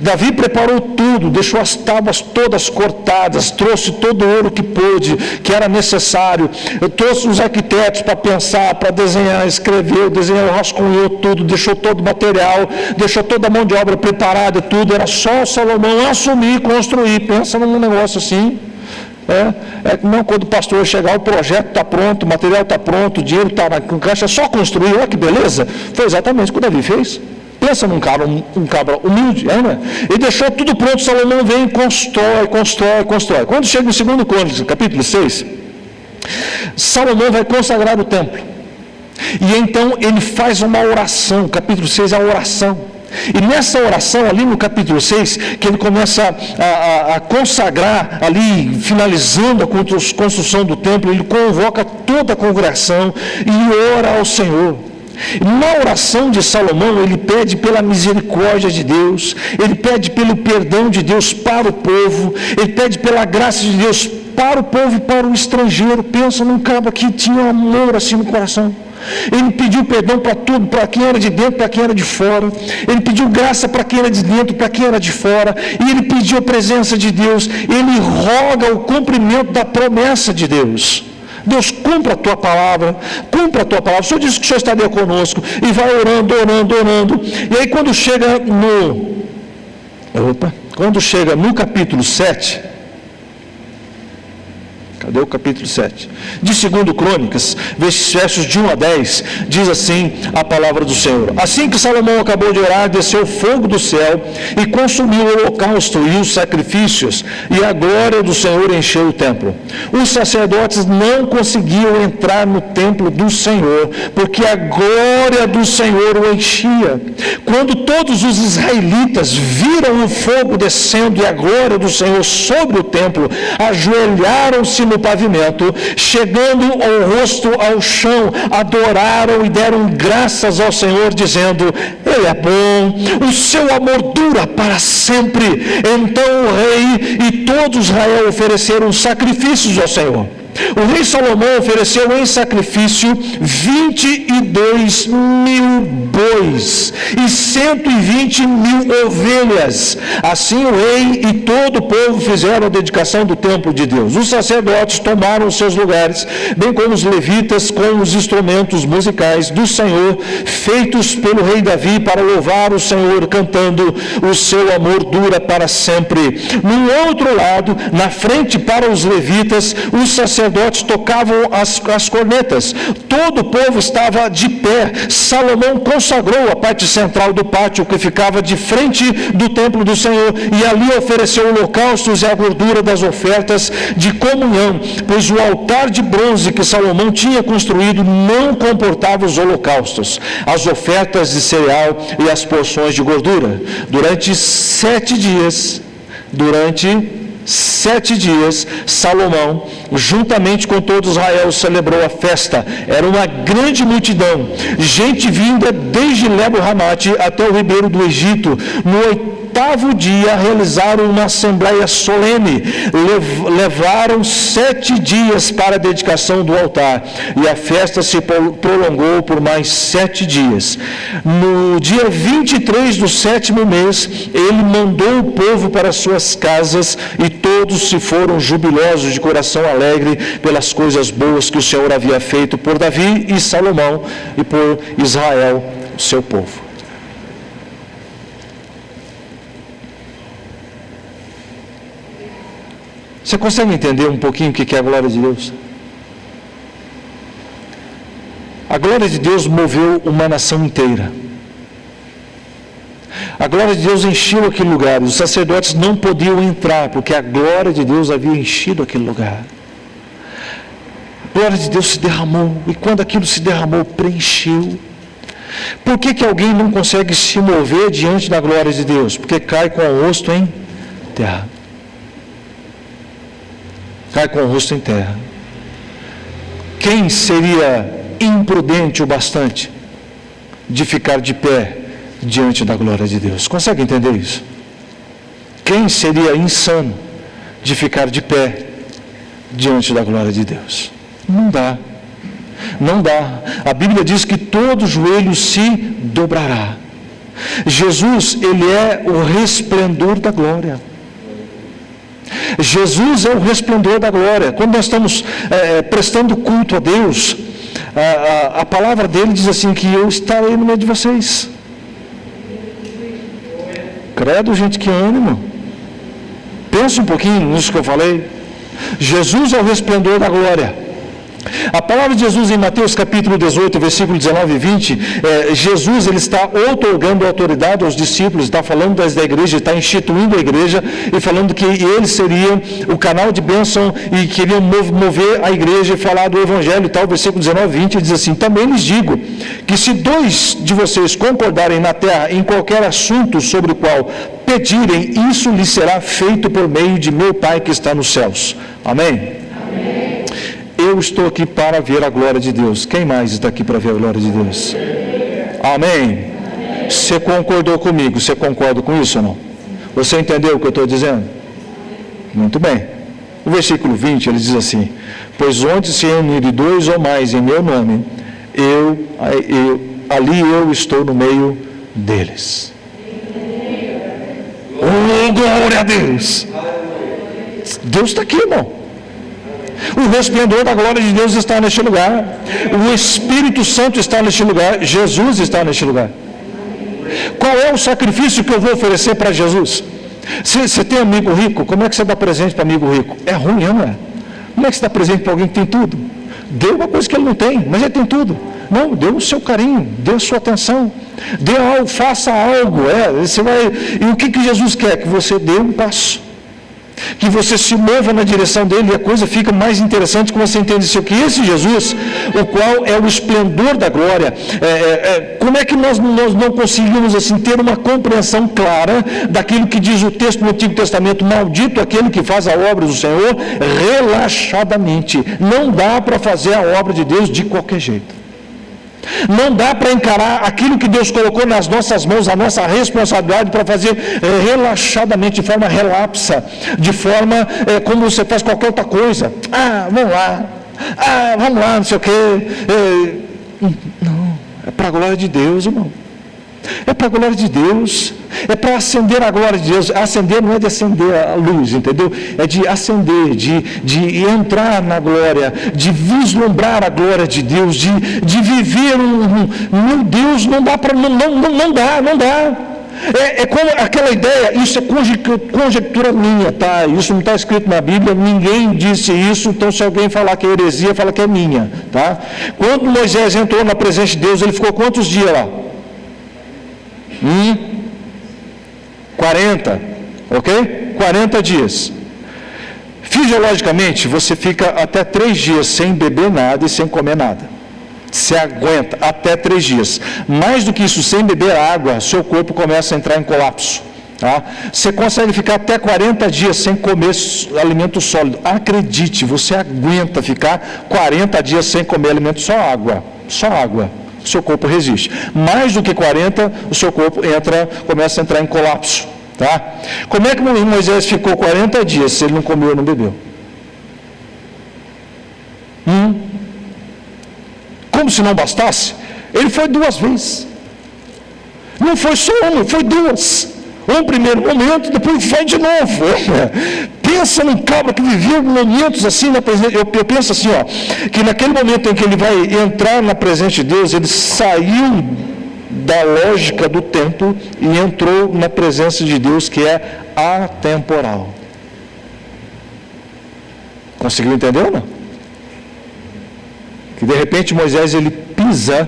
Davi preparou tudo, deixou as tábuas todas cortadas, trouxe todo o ouro que pôde, que era necessário, trouxe os arquitetos para pensar, para desenhar, escreveu, desenhou, rascunhou tudo, deixou todo o material, deixou toda a mão de obra preparada, tudo, era só Salomão assumir e construir. Pensa num negócio assim. Não, quando o pastor chegar, o projeto está pronto, o material está pronto, o dinheiro está na caixa, é só construir, olha que beleza. Foi exatamente o que o Davi fez. Pensa num cabra humilde, né? E deixou tudo pronto, Salomão vem e constrói. Quando chega no 2 Crônicas, capítulo 6, Salomão vai consagrar o templo. E então ele faz uma oração, capítulo 6 é a oração. E nessa oração ali no capítulo 6, que ele começa a consagrar ali, finalizando a construção do templo, ele convoca toda a congregação e ora ao Senhor. Na oração de Salomão, ele pede pela misericórdia de Deus, ele pede pelo perdão de Deus para o povo, ele pede pela graça de Deus para o povo e para o estrangeiro. Pensa num cara que tinha amor assim no coração. Ele pediu perdão para tudo, para quem era de dentro, para quem era de fora. Ele pediu graça para quem era de dentro, para quem era de fora. E ele pediu a presença de Deus. Ele roga o cumprimento da promessa de Deus. Deus, cumpra a tua palavra, cumpra a tua palavra. O Senhor disse que o Senhor estaria conosco. E vai orando, orando, orando. E aí quando chega no capítulo 7, cadê o capítulo 7? De 2 Crônicas, versos de 1 a 10, diz assim a palavra do Senhor. Assim que Salomão acabou de orar, desceu fogo do céu e consumiu o holocausto e os sacrifícios, e a glória do Senhor encheu o templo. Os sacerdotes não conseguiam entrar no templo do Senhor, porque a glória do Senhor o enchia. Quando todos os israelitas viram o fogo descendo e a glória do Senhor sobre o templo, ajoelharam-se no pavimento, chegando o rosto ao chão, adoraram e deram graças ao Senhor, dizendo: Ele é bom, o seu amor dura para sempre. Então o rei e todo Israel ofereceram sacrifícios ao Senhor. O rei Salomão ofereceu em sacrifício 22 mil bois e 120 mil ovelhas. Assim o rei e todo o povo fizeram a dedicação do templo de Deus. Os sacerdotes tomaram seus lugares, bem como os levitas, com os instrumentos musicais do Senhor, feitos pelo rei Davi, para louvar o Senhor, cantando: O seu amor dura para sempre. No outro lado, na frente para os levitas, os sacerdotes tocavam as cornetas. Todo o povo estava de pé. Salomão consagrou a parte central do pátio que ficava de frente do templo do Senhor, e ali ofereceu holocaustos e a gordura das ofertas de comunhão, pois o altar de bronze que Salomão tinha construído não comportava os holocaustos, as ofertas de cereal e as porções de gordura. Durante 7 dias, Salomão, juntamente com todo Israel, celebrou a festa. Era uma grande multidão, gente vinda desde Lebo-Ramate até o ribeiro do Egito. No 8º dia realizaram uma assembleia solene, levaram 7 dias para a dedicação do altar, e a festa se prolongou por mais 7 dias. No dia 23 do 7º mês, ele mandou o povo para suas casas, e todos se foram jubilosos, de coração alegre, pelas coisas boas que o Senhor havia feito por Davi e Salomão e por Israel, seu povo. Você consegue entender um pouquinho o que é a glória de Deus? A glória de Deus moveu uma nação inteira. A glória de Deus encheu aquele lugar. Os sacerdotes não podiam entrar, porque a glória de Deus havia enchido aquele lugar. A glória de Deus se derramou, e quando aquilo se derramou, preencheu. Por que alguém não consegue se mover diante da glória de Deus? Porque cai com o rosto em terra. Cai com o rosto em terra. Quem seria imprudente o bastante de ficar de pé diante da glória de Deus? Consegue entender isso? Quem seria insano de ficar de pé diante da glória de Deus? Não dá. Não dá. A Bíblia diz que todo joelho se dobrará. Jesus, ele é o resplendor da glória. Jesus é o resplendor da glória. Quando nós estamos prestando culto a Deus, a palavra dele diz assim, que eu estarei no meio de vocês. Credo, gente, que ânimo. Pensa um pouquinho nisso que eu falei. Jesus é o resplendor da glória. A palavra de Jesus em Mateus capítulo 18, versículo 19 e 20, Jesus ele está outorgando autoridade aos discípulos, está falando da igreja, está instituindo a igreja e falando que eles seriam o canal de bênção e queriam mover a igreja e falar do evangelho e tal. Versículo 19 e 20 diz assim: também lhes digo que se 2 de vocês concordarem na terra em qualquer assunto sobre o qual pedirem, isso lhes será feito por meio de meu Pai que está nos céus. Amém? Eu estou aqui para ver a glória de Deus. Quem mais está aqui para ver a glória de Deus? Amém? Você concordou comigo? Você concorda com isso ou não? Você entendeu o que eu estou dizendo? Muito bem. O versículo 20, ele diz assim: pois onde se reunirem 2 ou mais em meu nome, ali eu estou no meio deles. Oh, glória a Deus! Deus está aqui, irmão. O resplendor da glória de Deus está neste lugar. O Espírito Santo está neste lugar. Jesus está neste lugar. Qual é o sacrifício que eu vou oferecer para Jesus? Você tem amigo rico? Como é que você dá presente para amigo rico? É ruim, não é? Como é que você dá presente para alguém que tem tudo? Dê uma coisa que ele não tem, mas ele tem tudo. Não, dê o seu carinho, dê a sua atenção, dê algo, faça algo. Você vai. E o que Jesus quer? Que você dê um passo, que você se mova na direção dele, e a coisa fica mais interessante quando você entende isso, que esse Jesus, o qual é o esplendor da glória, como é que nós não conseguimos assim ter uma compreensão clara daquilo que diz o texto no Antigo Testamento: maldito aquele que faz a obra do Senhor relaxadamente. Não dá para fazer a obra de Deus de qualquer jeito. Não dá para encarar aquilo que Deus colocou nas nossas mãos, a nossa responsabilidade, para fazer relaxadamente, de forma relapsa, de forma como você faz qualquer outra coisa. Vamos lá, não sei o quê. Não, é para a glória de Deus, irmão. É para a glória de Deus, é para acender a glória de Deus. Acender não é de acender a luz, entendeu? É de acender, de entrar na glória, de vislumbrar a glória de Deus, de viver meu Deus, não dá para, não dá. É como aquela ideia, isso é conjectura minha, tá? Isso não está escrito na Bíblia, ninguém disse isso, então se alguém falar que é heresia, fala que é minha, tá? Quando Moisés entrou na presença de Deus, ele ficou quantos dias lá? 40, ok? 40 dias. Fisiologicamente, você fica até 3 dias sem beber nada e sem comer nada. Você aguenta até 3 dias. Mais do que isso, sem beber água, seu corpo começa a entrar em colapso. Tá? Você consegue ficar até 40 dias sem comer alimento sólido. Acredite, você aguenta ficar 40 dias sem comer alimento, só água. Só água. O seu corpo resiste. Mais do que 40, o seu corpo começa a entrar em colapso. Tá? Como é que Moisés ficou 40 dias se ele não comeu ou não bebeu? Como se não bastasse, ele foi 2 vezes. Não foi só uma, foi 2. Um primeiro momento, depois vai de novo. Pensa num cabra que viveu momentos assim na presença. Eu penso assim, que naquele momento em que ele vai entrar na presença de Deus, ele saiu da lógica do tempo e entrou na presença de Deus, que é atemporal. Conseguiu entender ou não? Que de repente Moisés ele pisa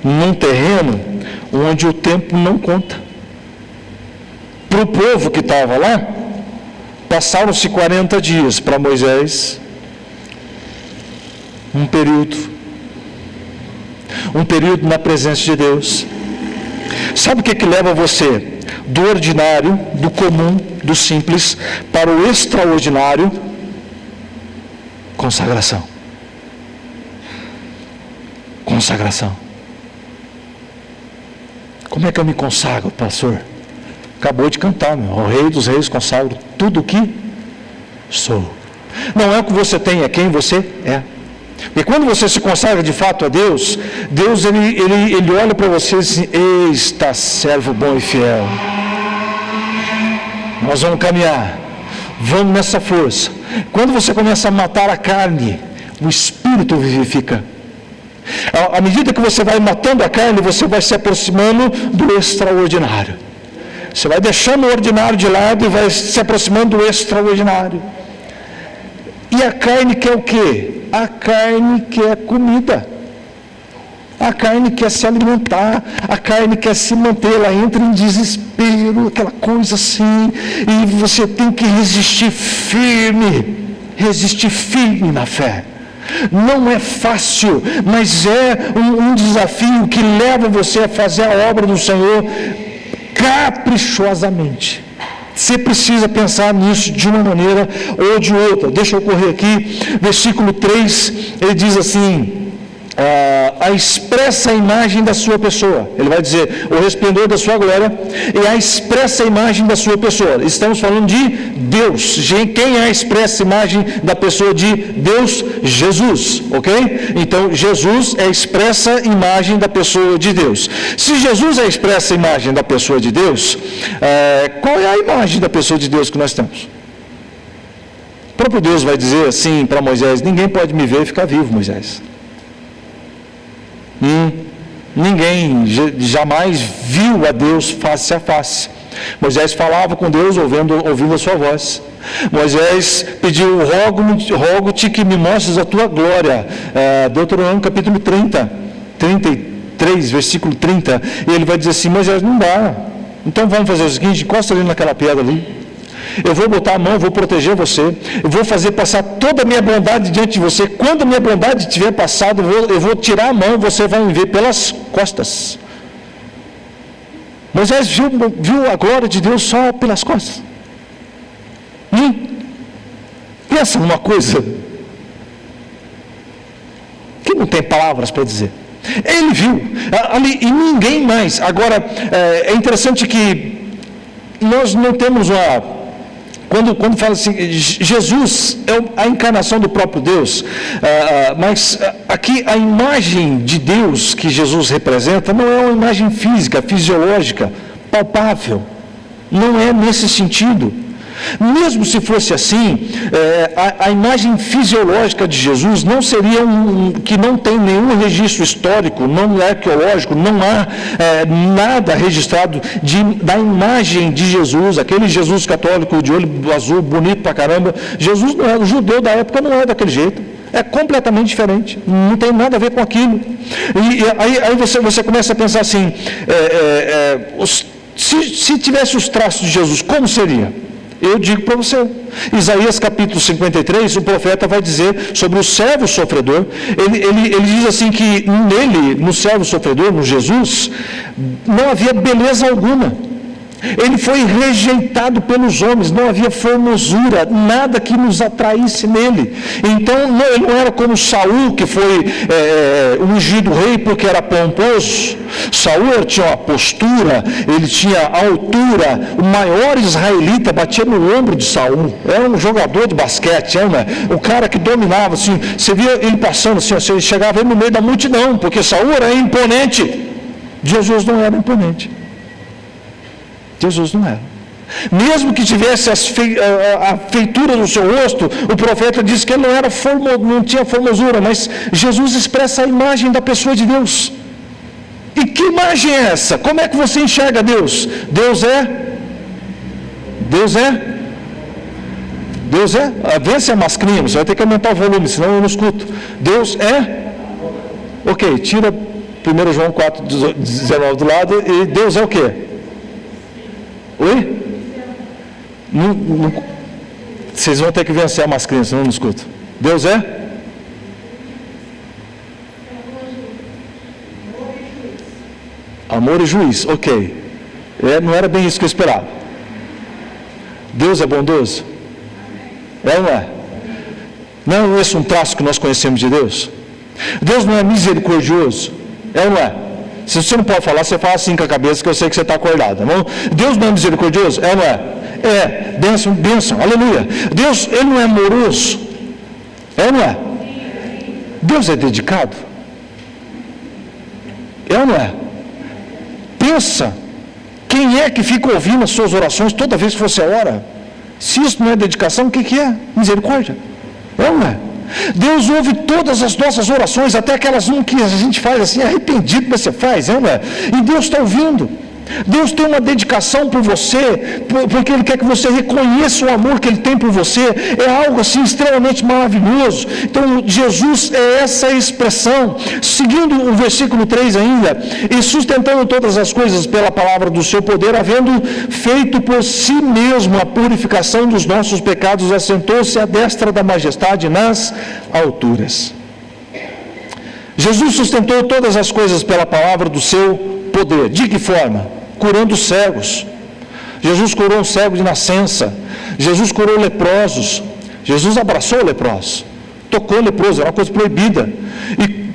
num terreno onde o tempo não conta. Para o povo que estava lá, passaram-se 40 dias. Para Moisés, um período na presença de Deus. Sabe o que leva você do ordinário, do comum, do simples, para o extraordinário? Consagração. Consagração. Como é que eu me consagro, pastor? Acabou de cantar, o Rei dos Reis consagro tudo o que sou. Não é o que você tem, é quem você é. E quando você se consagra de fato a Deus, Deus ele olha para você e diz assim: está servo bom e fiel. Nós vamos caminhar, vamos nessa força. Quando você começa a matar a carne, o Espírito vivifica. À medida que você vai matando a carne, você vai se aproximando do extraordinário. Você vai deixando o ordinário de lado e vai se aproximando do extraordinário. E a carne quer o quê? a carne quer comida. A carne quer se alimentar, a carne quer se manter, ela entra em desespero, aquela coisa assim, e você tem que resistir firme na fé. Não é fácil, mas é um desafio que leva você a fazer a obra do Senhor caprichosamente. Você precisa pensar nisso de uma maneira ou de outra. Deixa eu correr aqui, versículo 3, ele diz assim: a expressa imagem da sua pessoa. Ele vai dizer, o resplendor da sua glória e a expressa imagem da sua pessoa. Estamos falando de Deus. Quem é a expressa imagem da pessoa de Deus? Jesus, ok? Então, Jesus é a expressa imagem da pessoa de Deus. Se Jesus é a expressa imagem da pessoa de Deus, qual é a imagem da pessoa de Deus que nós temos? O próprio Deus vai dizer assim para Moisés: ninguém pode me ver e ficar vivo, Moisés. Ninguém jamais viu a Deus face a face. Moisés falava com Deus ouvindo a sua voz. Moisés pediu: rogo-te que me mostres a tua glória. Deuteronômio capítulo 33, versículo 30. E ele vai dizer assim: Moisés, não dá. Então vamos fazer o seguinte: encosta ali naquela pedra ali. Eu vou botar a mão, vou proteger você, eu vou fazer passar toda a minha bondade diante de você. Quando a minha bondade tiver passado, eu vou tirar a mão, você vai me ver pelas costas. Moisés viu a glória de Deus só pelas costas. Pensa numa coisa que não tem palavras para dizer. Ele viu ali e ninguém mais. Agora, é interessante que nós não temos uma... Quando fala assim, Jesus é a encarnação do próprio Deus, mas aqui a imagem de Deus que Jesus representa não é uma imagem física, fisiológica, palpável. Não é nesse sentido. Mesmo se fosse assim, a imagem fisiológica de Jesus não seria que não tem nenhum registro histórico, não é arqueológico, não há nada registrado da imagem de Jesus, aquele Jesus católico de olho azul, bonito pra caramba. Jesus não era, o judeu da época não era daquele jeito. É completamente diferente, não tem nada a ver com aquilo. E aí você começa a pensar assim, se tivesse os traços de Jesus, como seria? Eu digo para você, Isaías capítulo 53, o profeta vai dizer sobre o servo sofredor. Ele diz assim que nele, no servo sofredor, no Jesus, não havia beleza alguma. Ele foi rejeitado pelos homens, não havia formosura, nada que nos atraísse nele. Então, ele não era como Saul, que foi ungido rei porque era pomposo. Saul tinha uma postura, ele tinha altura. O maior israelita batia no ombro de Saul. Era um jogador de basquete, o cara que dominava, assim. Você via ele passando assim, ele chegava no meio da multidão, porque Saul era imponente. Jesus não era imponente. Jesus não era. Mesmo que tivesse a feitura do seu rosto, o profeta disse que ele não tinha formosura, mas Jesus expressa a imagem da pessoa de Deus. E que imagem é essa? Como é que você enxerga Deus? Deus é? Vence a mascrinha, você vai ter que aumentar o volume, senão eu não escuto. Deus é? Ok, tira 1 João 4,19 do lado, e Deus é o quê? Oi? Vocês vão ter que vencer a mascrinha, senão eu não escuto. Deus é? Amor e juiz, ok. Não era bem isso que eu esperava. Deus é bondoso? É ou não é? Não é esse um traço que nós conhecemos de Deus? Deus não é misericordioso? É ou não é? Se você não pode falar, você fala assim com a cabeça, que eu sei que você está acordado, tá bom? Deus não é misericordioso? É ou não é? Bênção, aleluia. Deus, ele não é amoroso? É ou não é? Deus é dedicado? É ou não é? Pensa, quem é que fica ouvindo as suas orações toda vez que você ora? Se isso não é dedicação, o que é? Misericórdia. É ou não é? Deus ouve todas as nossas orações, até aquelas que a gente faz assim, arrependido, mas você faz, não é? E Deus está ouvindo. Deus tem uma dedicação por você, porque Ele quer que você reconheça o amor que Ele tem por você. É algo assim extremamente maravilhoso. Então Jesus é essa expressão. Seguindo o versículo 3 ainda, e sustentando todas as coisas pela palavra do seu poder, havendo feito por si mesmo a purificação dos nossos pecados, assentou-se à destra da majestade nas alturas. Jesus sustentou todas as coisas pela palavra do seu poder. De que forma? Curando cegos. Jesus curou um cego de nascença. Jesus curou leprosos. Jesus abraçou leprosos. Tocou leproso, era uma coisa proibida. E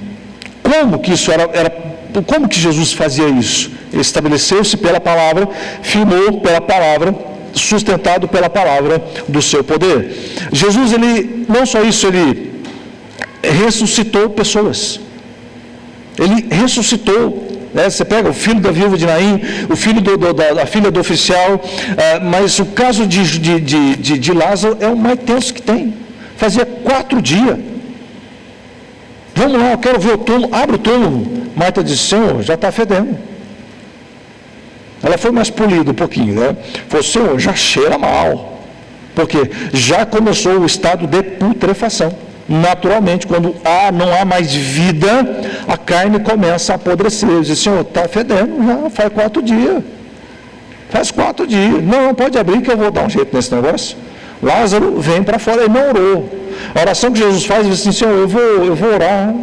como que isso como que Jesus fazia isso? Ele estabeleceu-se pela palavra, firmou pela palavra, sustentado pela palavra do seu poder. Jesus, ele não só isso, ele ressuscitou pessoas. Ele ressuscitou. Você pega o filho da viúva de Naim, o filho da filha do oficial, mas o caso de Lázaro é o mais tenso que tem. Fazia 4 dias. Vamos lá, eu quero ver o túmulo. Abre o túmulo. Marta disse: Senhor, já está fedendo. Ela foi mais polida um pouquinho, né? Falou: Senhor, já cheira mal. Porque já começou o estado de putrefação. Naturalmente, quando não há mais vida, a carne começa a apodrecer. Eu disse: Senhor, está fedendo, já faz 4 dias. Faz 4 dias. Não, pode abrir que eu vou dar um jeito nesse negócio. Lázaro vem para fora. Ele não orou. A oração que Jesus faz, ele diz assim: Senhor, eu vou orar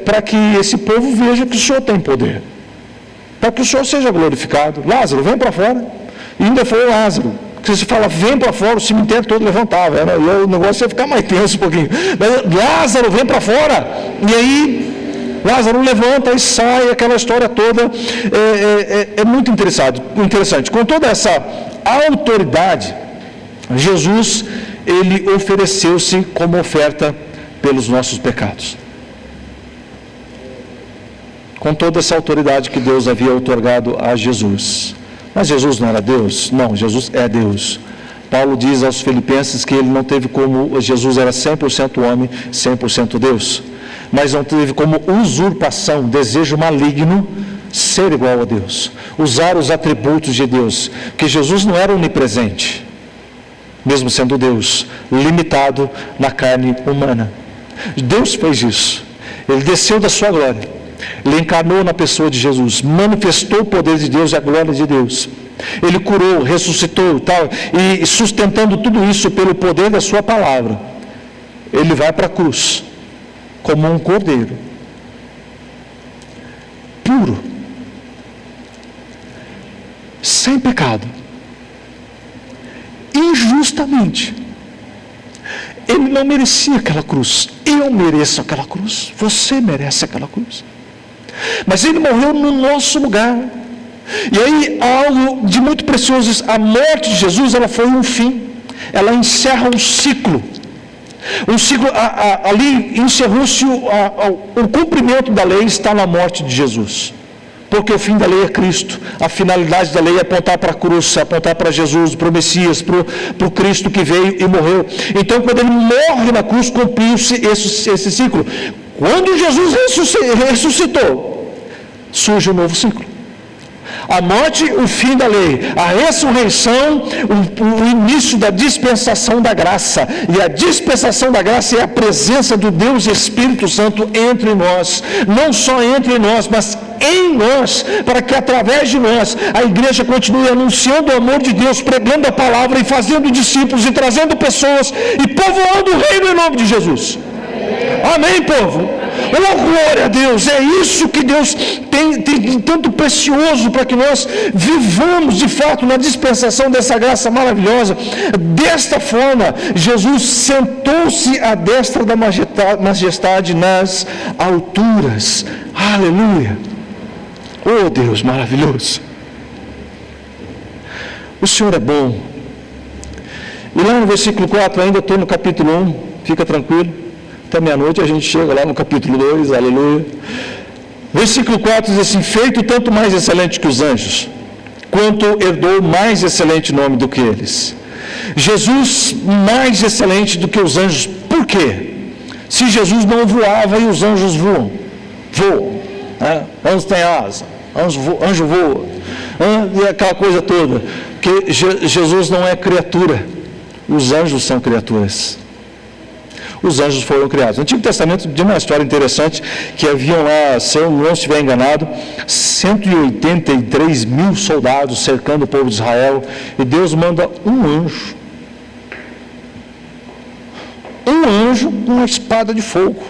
para que esse povo veja que o Senhor tem poder. Para que o Senhor seja glorificado. Lázaro, vem para fora. E ainda foi o Lázaro. Porque você fala, vem para fora, o cemitério todo levantava. Né? E o negócio ia ficar mais tenso um pouquinho. Mas Lázaro, vem para fora. E aí, Lázaro levanta e sai, aquela história toda. É muito interessante. Com toda essa autoridade, Jesus, ele ofereceu-se como oferta pelos nossos pecados. Com toda essa autoridade que Deus havia outorgado a Jesus. Mas Jesus não era Deus? Não, Jesus é Deus. Paulo diz aos Filipenses que ele não teve como, Jesus era 100% homem, 100% Deus. Mas não teve como usurpação, desejo maligno, ser igual a Deus. Usar os atributos de Deus. Porque Jesus não era onipresente, mesmo sendo Deus, limitado na carne humana. Deus fez isso. Ele desceu da sua glória. Ele encarnou na pessoa de Jesus, manifestou o poder de Deus e a glória de Deus. Ele curou, ressuscitou e tal, e sustentando tudo isso pelo poder da sua palavra, ele vai para a cruz como um cordeiro puro, sem pecado, injustamente. Ele não merecia aquela cruz. Eu mereço aquela cruz. Você merece aquela cruz. Mas ele morreu no nosso lugar. E aí, algo de muito precioso, a morte de Jesus, ela foi um fim. Ela encerra um ciclo. Um ciclo, ali encerrou-se o cumprimento da lei, está na morte de Jesus. Porque o fim da lei é Cristo. A finalidade da lei é apontar para a cruz, apontar para Jesus, para o Messias, para o Cristo que veio e morreu. Então, quando ele morre na cruz, cumpriu-se esse ciclo. Quando Jesus ressuscitou, surge um novo ciclo. A morte, o fim da lei. A ressurreição, o início da dispensação da graça. E a dispensação da graça é a presença do Deus Espírito Santo entre nós. Não só entre nós, mas em nós. Para que através de nós, a igreja continue anunciando o amor de Deus, pregando a palavra e fazendo discípulos e trazendo pessoas e povoando o reino em nome de Jesus. Amém, povo? Oh, glória a Deus, é isso que Deus tem tanto precioso para que nós vivamos de fato na dispensação dessa graça maravilhosa. Desta forma, Jesus sentou-se à destra da majestade nas alturas. Aleluia! Oh, Deus maravilhoso! O Senhor é bom. E lá no versículo 4, ainda estou no capítulo 1, fica tranquilo. Até meia-noite a gente chega lá no capítulo 2, aleluia. Versículo 4 diz assim: feito tanto mais excelente que os anjos, quanto herdou mais excelente nome do que eles. Jesus mais excelente do que os anjos. Por quê? Se Jesus não voava e os anjos voam. Anjos têm asa, anjo voa. E aquela coisa toda. Porque Jesus não é criatura, os anjos são criaturas. Os anjos foram criados. No Antigo Testamento tem uma história interessante, que haviam lá, se eu não estiver enganado, 183 mil soldados cercando o povo de Israel, e Deus manda um anjo. Um anjo com uma espada de fogo.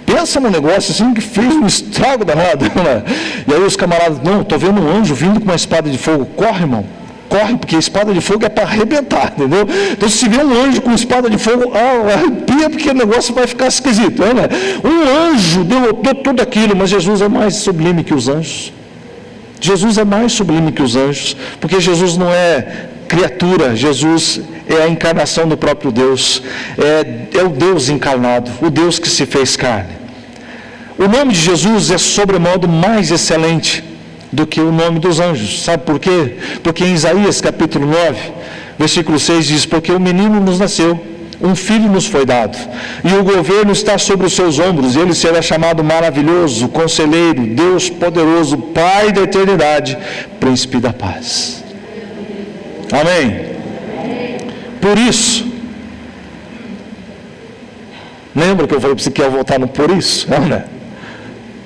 Pensa no negócio assim que fez um estrago danado, né? E aí os camaradas, não, estou vendo um anjo vindo com uma espada de fogo. Corre, irmão. Corre, porque a espada de fogo é para arrebentar, entendeu? Então, se vê um anjo com espada de fogo, arrepia, porque o negócio vai ficar esquisito, né? Um anjo derrotou tudo aquilo, mas Jesus é mais sublime que os anjos. Jesus é mais sublime que os anjos, porque Jesus não é criatura, Jesus é a encarnação do próprio Deus, é o Deus encarnado, o Deus que se fez carne. O nome de Jesus é sobremodo mais excelente do que o nome dos anjos. Sabe por quê? Porque em Isaías capítulo 9, versículo 6 diz: porque o menino nos nasceu, um filho nos foi dado, e o governo está sobre os seus ombros, e ele será chamado maravilhoso, conselheiro, Deus poderoso, Pai da eternidade, príncipe da paz. Amém? Por isso, lembra que eu falei para você que ia voltar no por isso? Não, né?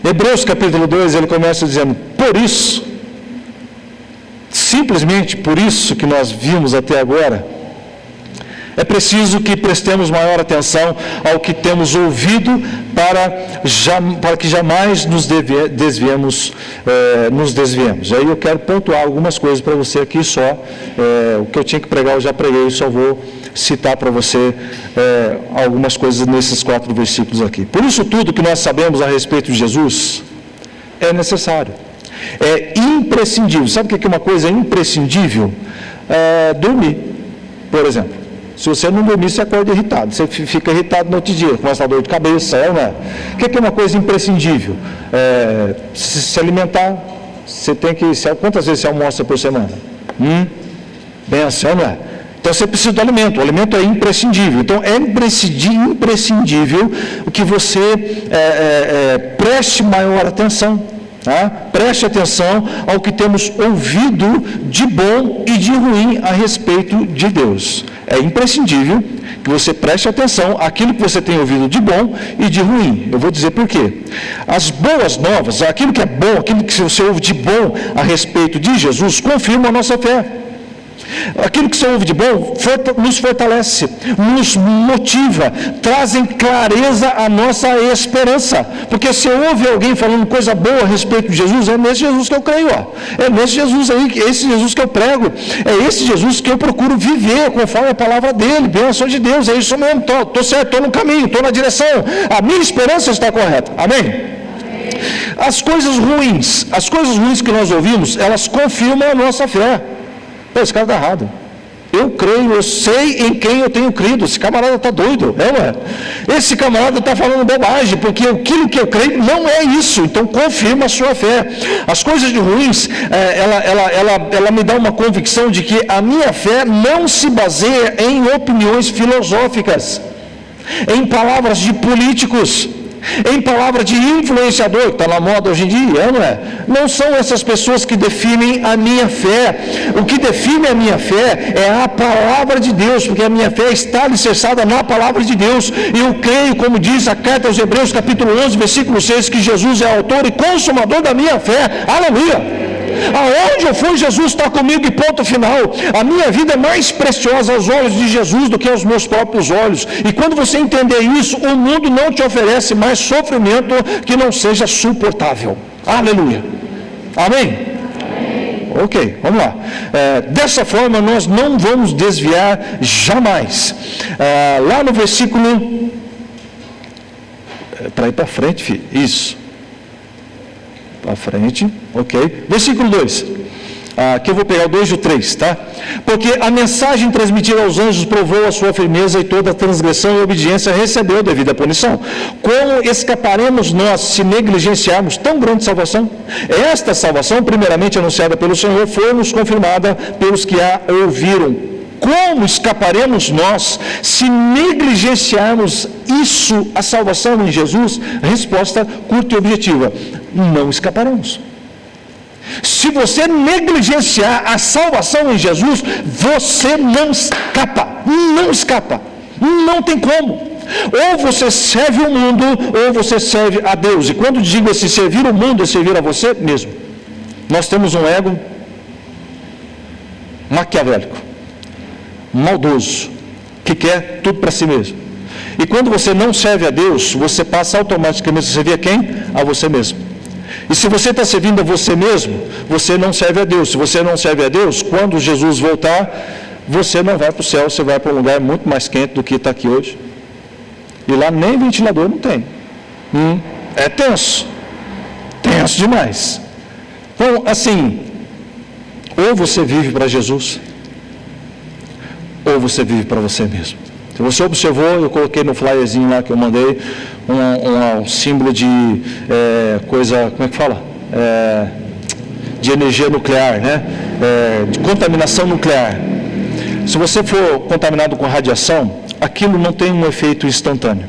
Hebreus capítulo 2, ele começa dizendo: por isso, simplesmente por isso que nós vimos até agora, é preciso que prestemos maior atenção ao que temos ouvido para que jamais nos desviemos. Aí eu quero pontuar algumas coisas para você aqui só. O que eu tinha que pregar eu já preguei, só vou citar para você algumas coisas nesses 4 versículos aqui. Por isso tudo que nós sabemos a respeito de Jesus é necessário, é imprescindível. Sabe o que é uma coisa imprescindível? Dormir, por exemplo. Se você não dormir, você acorda irritado. Você fica irritado no outro dia, começa a dor de cabeça, né? O que é uma coisa imprescindível? Se alimentar, você tem que... Quantas vezes você almoça por semana? Bem assim, não é? Então você precisa do alimento. O alimento é imprescindível. Então é imprescindível que você preste maior atenção. Preste atenção ao que temos ouvido de bom e de ruim a respeito de Deus. É imprescindível que você preste atenção àquilo que você tem ouvido de bom e de ruim. Eu vou dizer por quê. As boas novas, aquilo que é bom, aquilo que você ouve de bom a respeito de Jesus, confirma a nossa fé. Aquilo que você ouve de bom nos fortalece, nos motiva, trazem clareza à nossa esperança. Porque se eu ouve alguém falando coisa boa a respeito de Jesus, é nesse Jesus que eu creio, é nesse Jesus aí, é esse Jesus que eu prego, é esse Jesus que eu procuro viver conforme a palavra dele, bênção de Deus, é isso mesmo, estou certo, estou no caminho, estou na direção, a minha esperança está correta, amém? As coisas ruins que nós ouvimos, elas confirmam a nossa fé. Esse cara está errado. Eu creio, eu sei em quem eu tenho crido. Esse camarada está doido, não é? Esse camarada está falando bobagem, porque aquilo que eu creio não é isso. Então confirma a sua fé. As coisas de ruins, ela me dá uma convicção de que a minha fé não se baseia em opiniões filosóficas, em palavras de políticos, em palavra de influenciador, que está na moda hoje em dia, não é? Não são essas pessoas que definem a minha fé. O que define a minha fé é a palavra de Deus, porque a minha fé está alicerçada na palavra de Deus. E eu creio, como diz a carta aos Hebreus, capítulo 11, versículo 6, que Jesus é autor e consumador da minha fé. Aleluia! Aonde eu for, Jesus está comigo e ponto final. A minha vida é mais preciosa aos olhos de Jesus do que aos meus próprios olhos. E quando você entender isso, o mundo não te oferece mais sofrimento que não seja suportável. Aleluia. Amém? Ok, vamos lá. Dessa forma nós não vamos desviar jamais. Lá no versículo... para ir para frente, filho. Isso. Para frente, ok. Versículo 2. Aqui eu vou pegar o 2 e o 3, tá? Porque a mensagem transmitida aos anjos provou a sua firmeza e toda transgressão e obediência recebeu devida punição. Como escaparemos nós se negligenciarmos tão grande salvação? Esta salvação, primeiramente anunciada pelo Senhor, foi-nos confirmada pelos que a ouviram. Como escaparemos nós se negligenciarmos isso, a salvação em Jesus? Resposta curta e objetiva: não escaparemos. Se você negligenciar a salvação em Jesus, você não escapa, não tem como. Ou você serve o mundo, ou você serve a Deus. E quando digo assim, servir o mundo é servir a você mesmo. Nós temos um ego maquiavélico, maldoso, que quer tudo para si mesmo. E quando você não serve a Deus, você passa automaticamente a servir a quem? A você mesmo. E se você está servindo a você mesmo, você não serve a Deus. Se você não serve a Deus, quando Jesus voltar, você não vai para o céu, você vai para um lugar muito mais quente do que está aqui hoje. E lá nem ventilador não tem. É tenso demais. Então, assim, ou você vive para Jesus, ou você vive para você mesmo. Se você observou, eu coloquei no flyerzinho lá que eu mandei, um símbolo de coisa, como é que fala? De energia nuclear, né? De contaminação nuclear. Se você for contaminado com radiação, aquilo não tem um efeito instantâneo.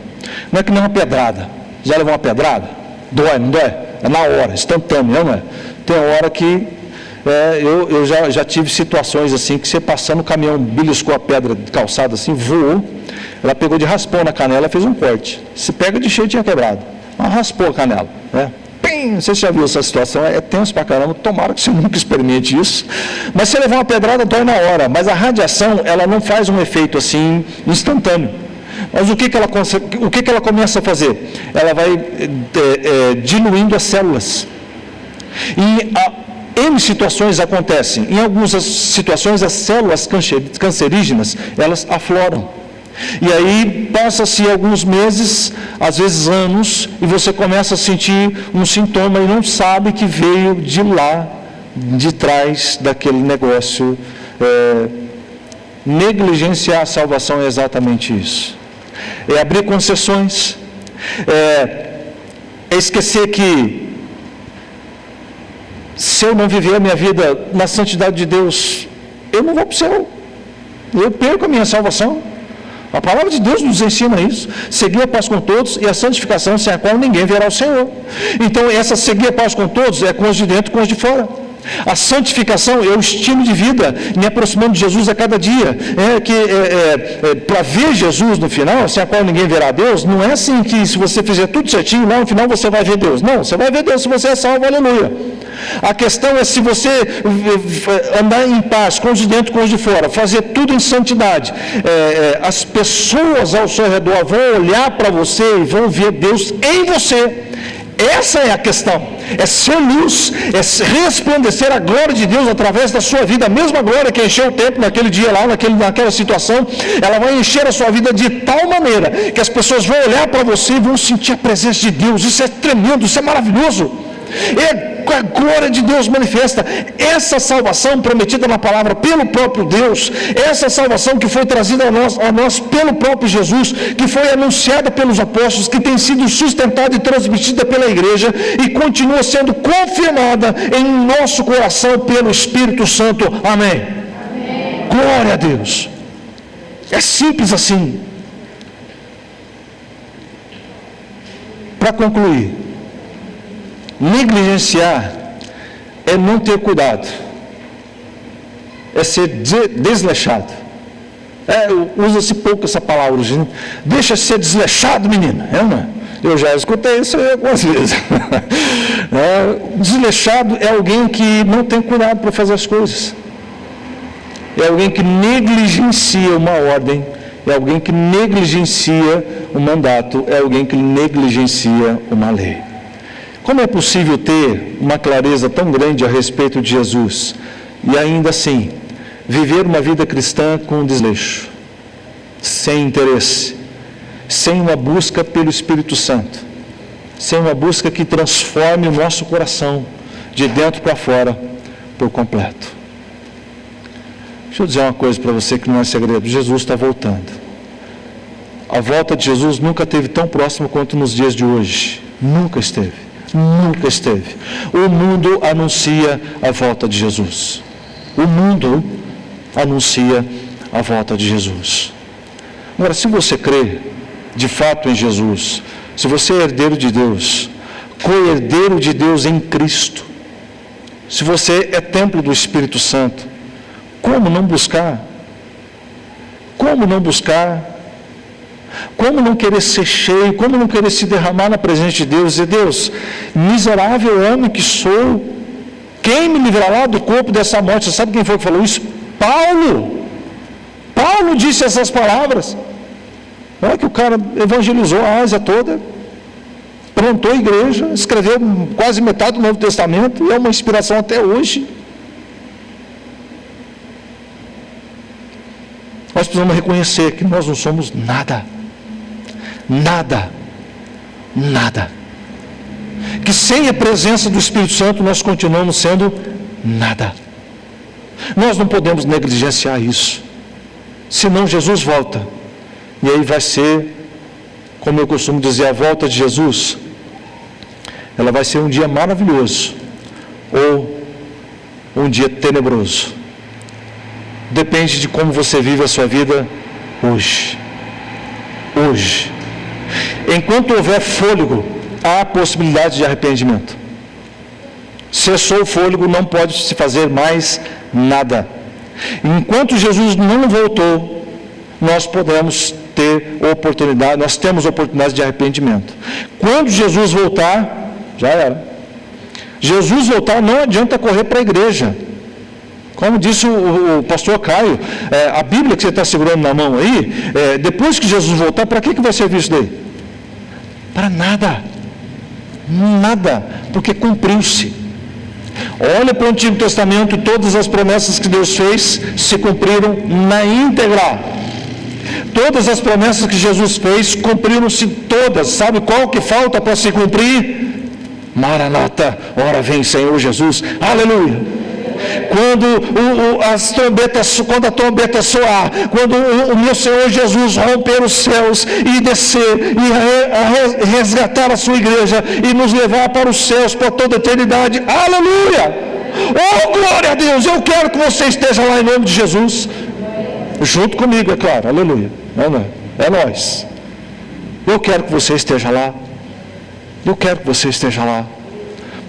Não é que nem uma pedrada. Já levou uma pedrada? Dói, não dói? É na hora, instantâneo, não é? Tem hora que eu já tive situações assim, que você passando o caminhão, beliscou a pedra de calçada assim, voou, ela pegou de raspão na canela e fez um corte. Se pega de cheio, tinha quebrado. Ela raspou a canela, né? Pim! Você já viu essa situação? É tenso pra caramba, tomara que você nunca experimente isso. Mas se levar uma pedrada, dói na hora. Mas a radiação, ela não faz um efeito assim, instantâneo. Mas o que ela começa a fazer? Ela vai diluindo as células. E N situações acontecem. Em algumas situações, as células cancerígenas, elas afloram. E aí, passa-se alguns meses, às vezes anos, e você começa a sentir um sintoma e não sabe que veio de lá, de trás daquele negócio. Negligenciar a salvação é exatamente isso. É abrir concessões. É esquecer que se eu não viver a minha vida na santidade de Deus, eu não vou para o céu. Eu perco a minha salvação. A palavra de Deus nos ensina isso. Seguir a paz com todos e a santificação, sem a qual ninguém verá o Senhor. Então, essa seguir a paz com todos é com os de dentro e com os de fora. A santificação é o estilo de vida, me aproximando de Jesus a cada dia. Para ver Jesus no final, sem a qual ninguém verá Deus, não é assim que se você fizer tudo certinho, lá no final você vai ver Deus. Não, você vai ver Deus se você é salvo, aleluia. A questão é se você andar em paz com os de dentro e com os de fora, fazer tudo em santidade, as pessoas ao seu redor vão olhar para você e vão ver Deus em você. Essa é a questão, é ser luz, é resplandecer a glória de Deus através da sua vida. A mesma glória que encheu o templo naquele dia lá, naquela situação, ela vai encher a sua vida de tal maneira que as pessoas vão olhar para você e vão sentir a presença de Deus. Isso é tremendo, isso é maravilhoso. A glória de Deus manifesta. Essa salvação prometida na palavra pelo próprio Deus, essa salvação que foi trazida a nós pelo próprio Jesus, que foi anunciada pelos apóstolos, que tem sido sustentada e transmitida pela igreja e continua sendo confirmada em nosso coração pelo Espírito Santo. Amém. Glória a Deus. É simples assim. Para concluir, negligenciar é não ter cuidado, é ser desleixado. Usa-se pouco essa palavra hoje, né? Deixa ser desleixado, menino. Eu já escutei isso algumas vezes. Desleixado é alguém que não tem cuidado para fazer as coisas, é alguém que negligencia uma ordem, é alguém que negligencia um mandato, é alguém que negligencia uma lei. Como é possível ter uma clareza tão grande a respeito de Jesus e ainda assim viver uma vida cristã com desleixo, sem interesse, sem uma busca pelo Espírito Santo, sem uma busca que transforme o nosso coração de dentro para fora por completo? Deixa eu dizer uma coisa para você que não é segredo: Jesus está voltando. A volta de Jesus nunca esteve tão próxima quanto nos dias de hoje. Nunca esteve. Nunca esteve. O mundo anuncia a volta de Jesus. O mundo anuncia a volta de Jesus. Agora, se você crê de fato em Jesus, se você é herdeiro de Deus, co-herdeiro de Deus em Cristo, se você é templo do Espírito Santo, como não buscar? Como não buscar? Como não querer ser cheio? Como não querer se derramar na presença de Deus? E Deus, miserável homem que sou, quem me livrará do corpo dessa morte? Você sabe quem foi que falou isso? Paulo! Paulo disse essas palavras. Olha que o cara evangelizou a Ásia toda, plantou a igreja, escreveu quase metade do Novo Testamento e é uma inspiração até hoje. Nós precisamos reconhecer que nós não somos nada. Nada. Nada. Que sem a presença do Espírito Santo nós continuamos sendo nada. Nós não podemos negligenciar isso. Senão Jesus volta. E aí vai ser, como eu costumo dizer, a volta de Jesus. Ela vai ser um dia maravilhoso. Ou um dia tenebroso. Depende de como você vive a sua vida hoje. Hoje. Enquanto houver fôlego, há possibilidade de arrependimento. Cessou o fôlego, não pode se fazer mais nada. Enquanto Jesus não voltou, nós podemos ter oportunidade, nós temos oportunidade de arrependimento. Quando Jesus voltar, já era. Jesus voltar, não adianta correr para a igreja. Como disse o pastor Caio, a Bíblia que você está segurando na mão aí, depois que Jesus voltar, para que vai servir isso daí? Para nada. Nada, porque cumpriu-se. Olha para o Antigo Testamento, todas as promessas que Deus fez se cumpriram na íntegra. Todas as promessas que Jesus fez cumpriram-se todas. Sabe qual que falta para se cumprir? Maranata, ora vem Senhor Jesus, aleluia. Quando a trombeta soar, quando o meu Senhor Jesus romper os céus e descer e resgatar a sua igreja e nos levar para os céus para toda a eternidade, aleluia! Oh, glória a Deus! Eu quero que você esteja lá em nome de Jesus, junto comigo, é claro, aleluia. É nós. Eu quero que você esteja lá. Eu quero que você esteja lá.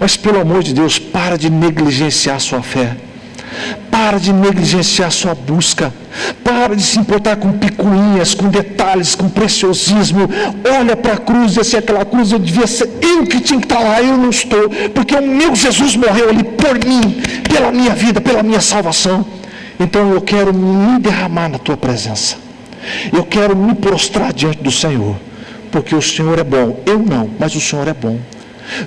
Mas pelo amor de Deus, para de negligenciar a sua fé. Para de negligenciar a sua busca. Para de se importar com picuinhas, com detalhes, com preciosismo. Olha para a cruz, e se aquela cruz eu devia ser eu que tinha que estar lá, eu não estou. Porque o meu Jesus morreu ali por mim, pela minha vida, pela minha salvação. Então eu quero me derramar na tua presença. Eu quero me prostrar diante do Senhor. Porque o Senhor é bom. Eu não, mas o Senhor é bom.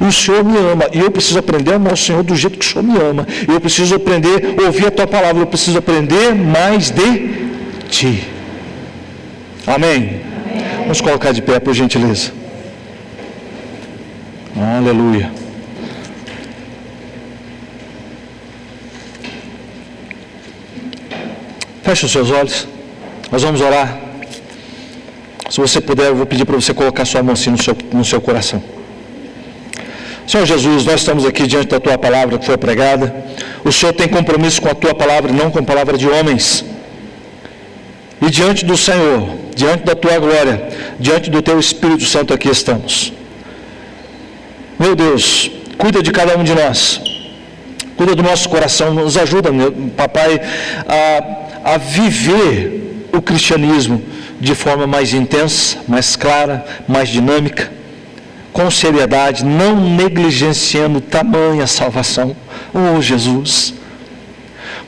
E o Senhor me ama, e eu preciso aprender a amar o Senhor do jeito que o Senhor me ama. Eu preciso aprender a ouvir a tua palavra. Eu preciso aprender mais de ti. Amém? Vamos colocar de pé, por gentileza. Aleluia. Feche os seus olhos. Nós vamos orar. Se você puder, eu vou pedir para você colocar sua mão assim no seu coração. Senhor Jesus, nós estamos aqui diante da Tua palavra que foi pregada. O Senhor tem compromisso com a Tua palavra e não com a palavra de homens. E diante do Senhor, diante da Tua glória, diante do Teu Espírito Santo aqui estamos. Meu Deus, cuida de cada um de nós. Cuida do nosso coração. Nos ajuda, meu papai, a viver o cristianismo de forma mais intensa, mais clara, mais dinâmica. Com seriedade, não negligenciando tamanha salvação. Oh, Jesus.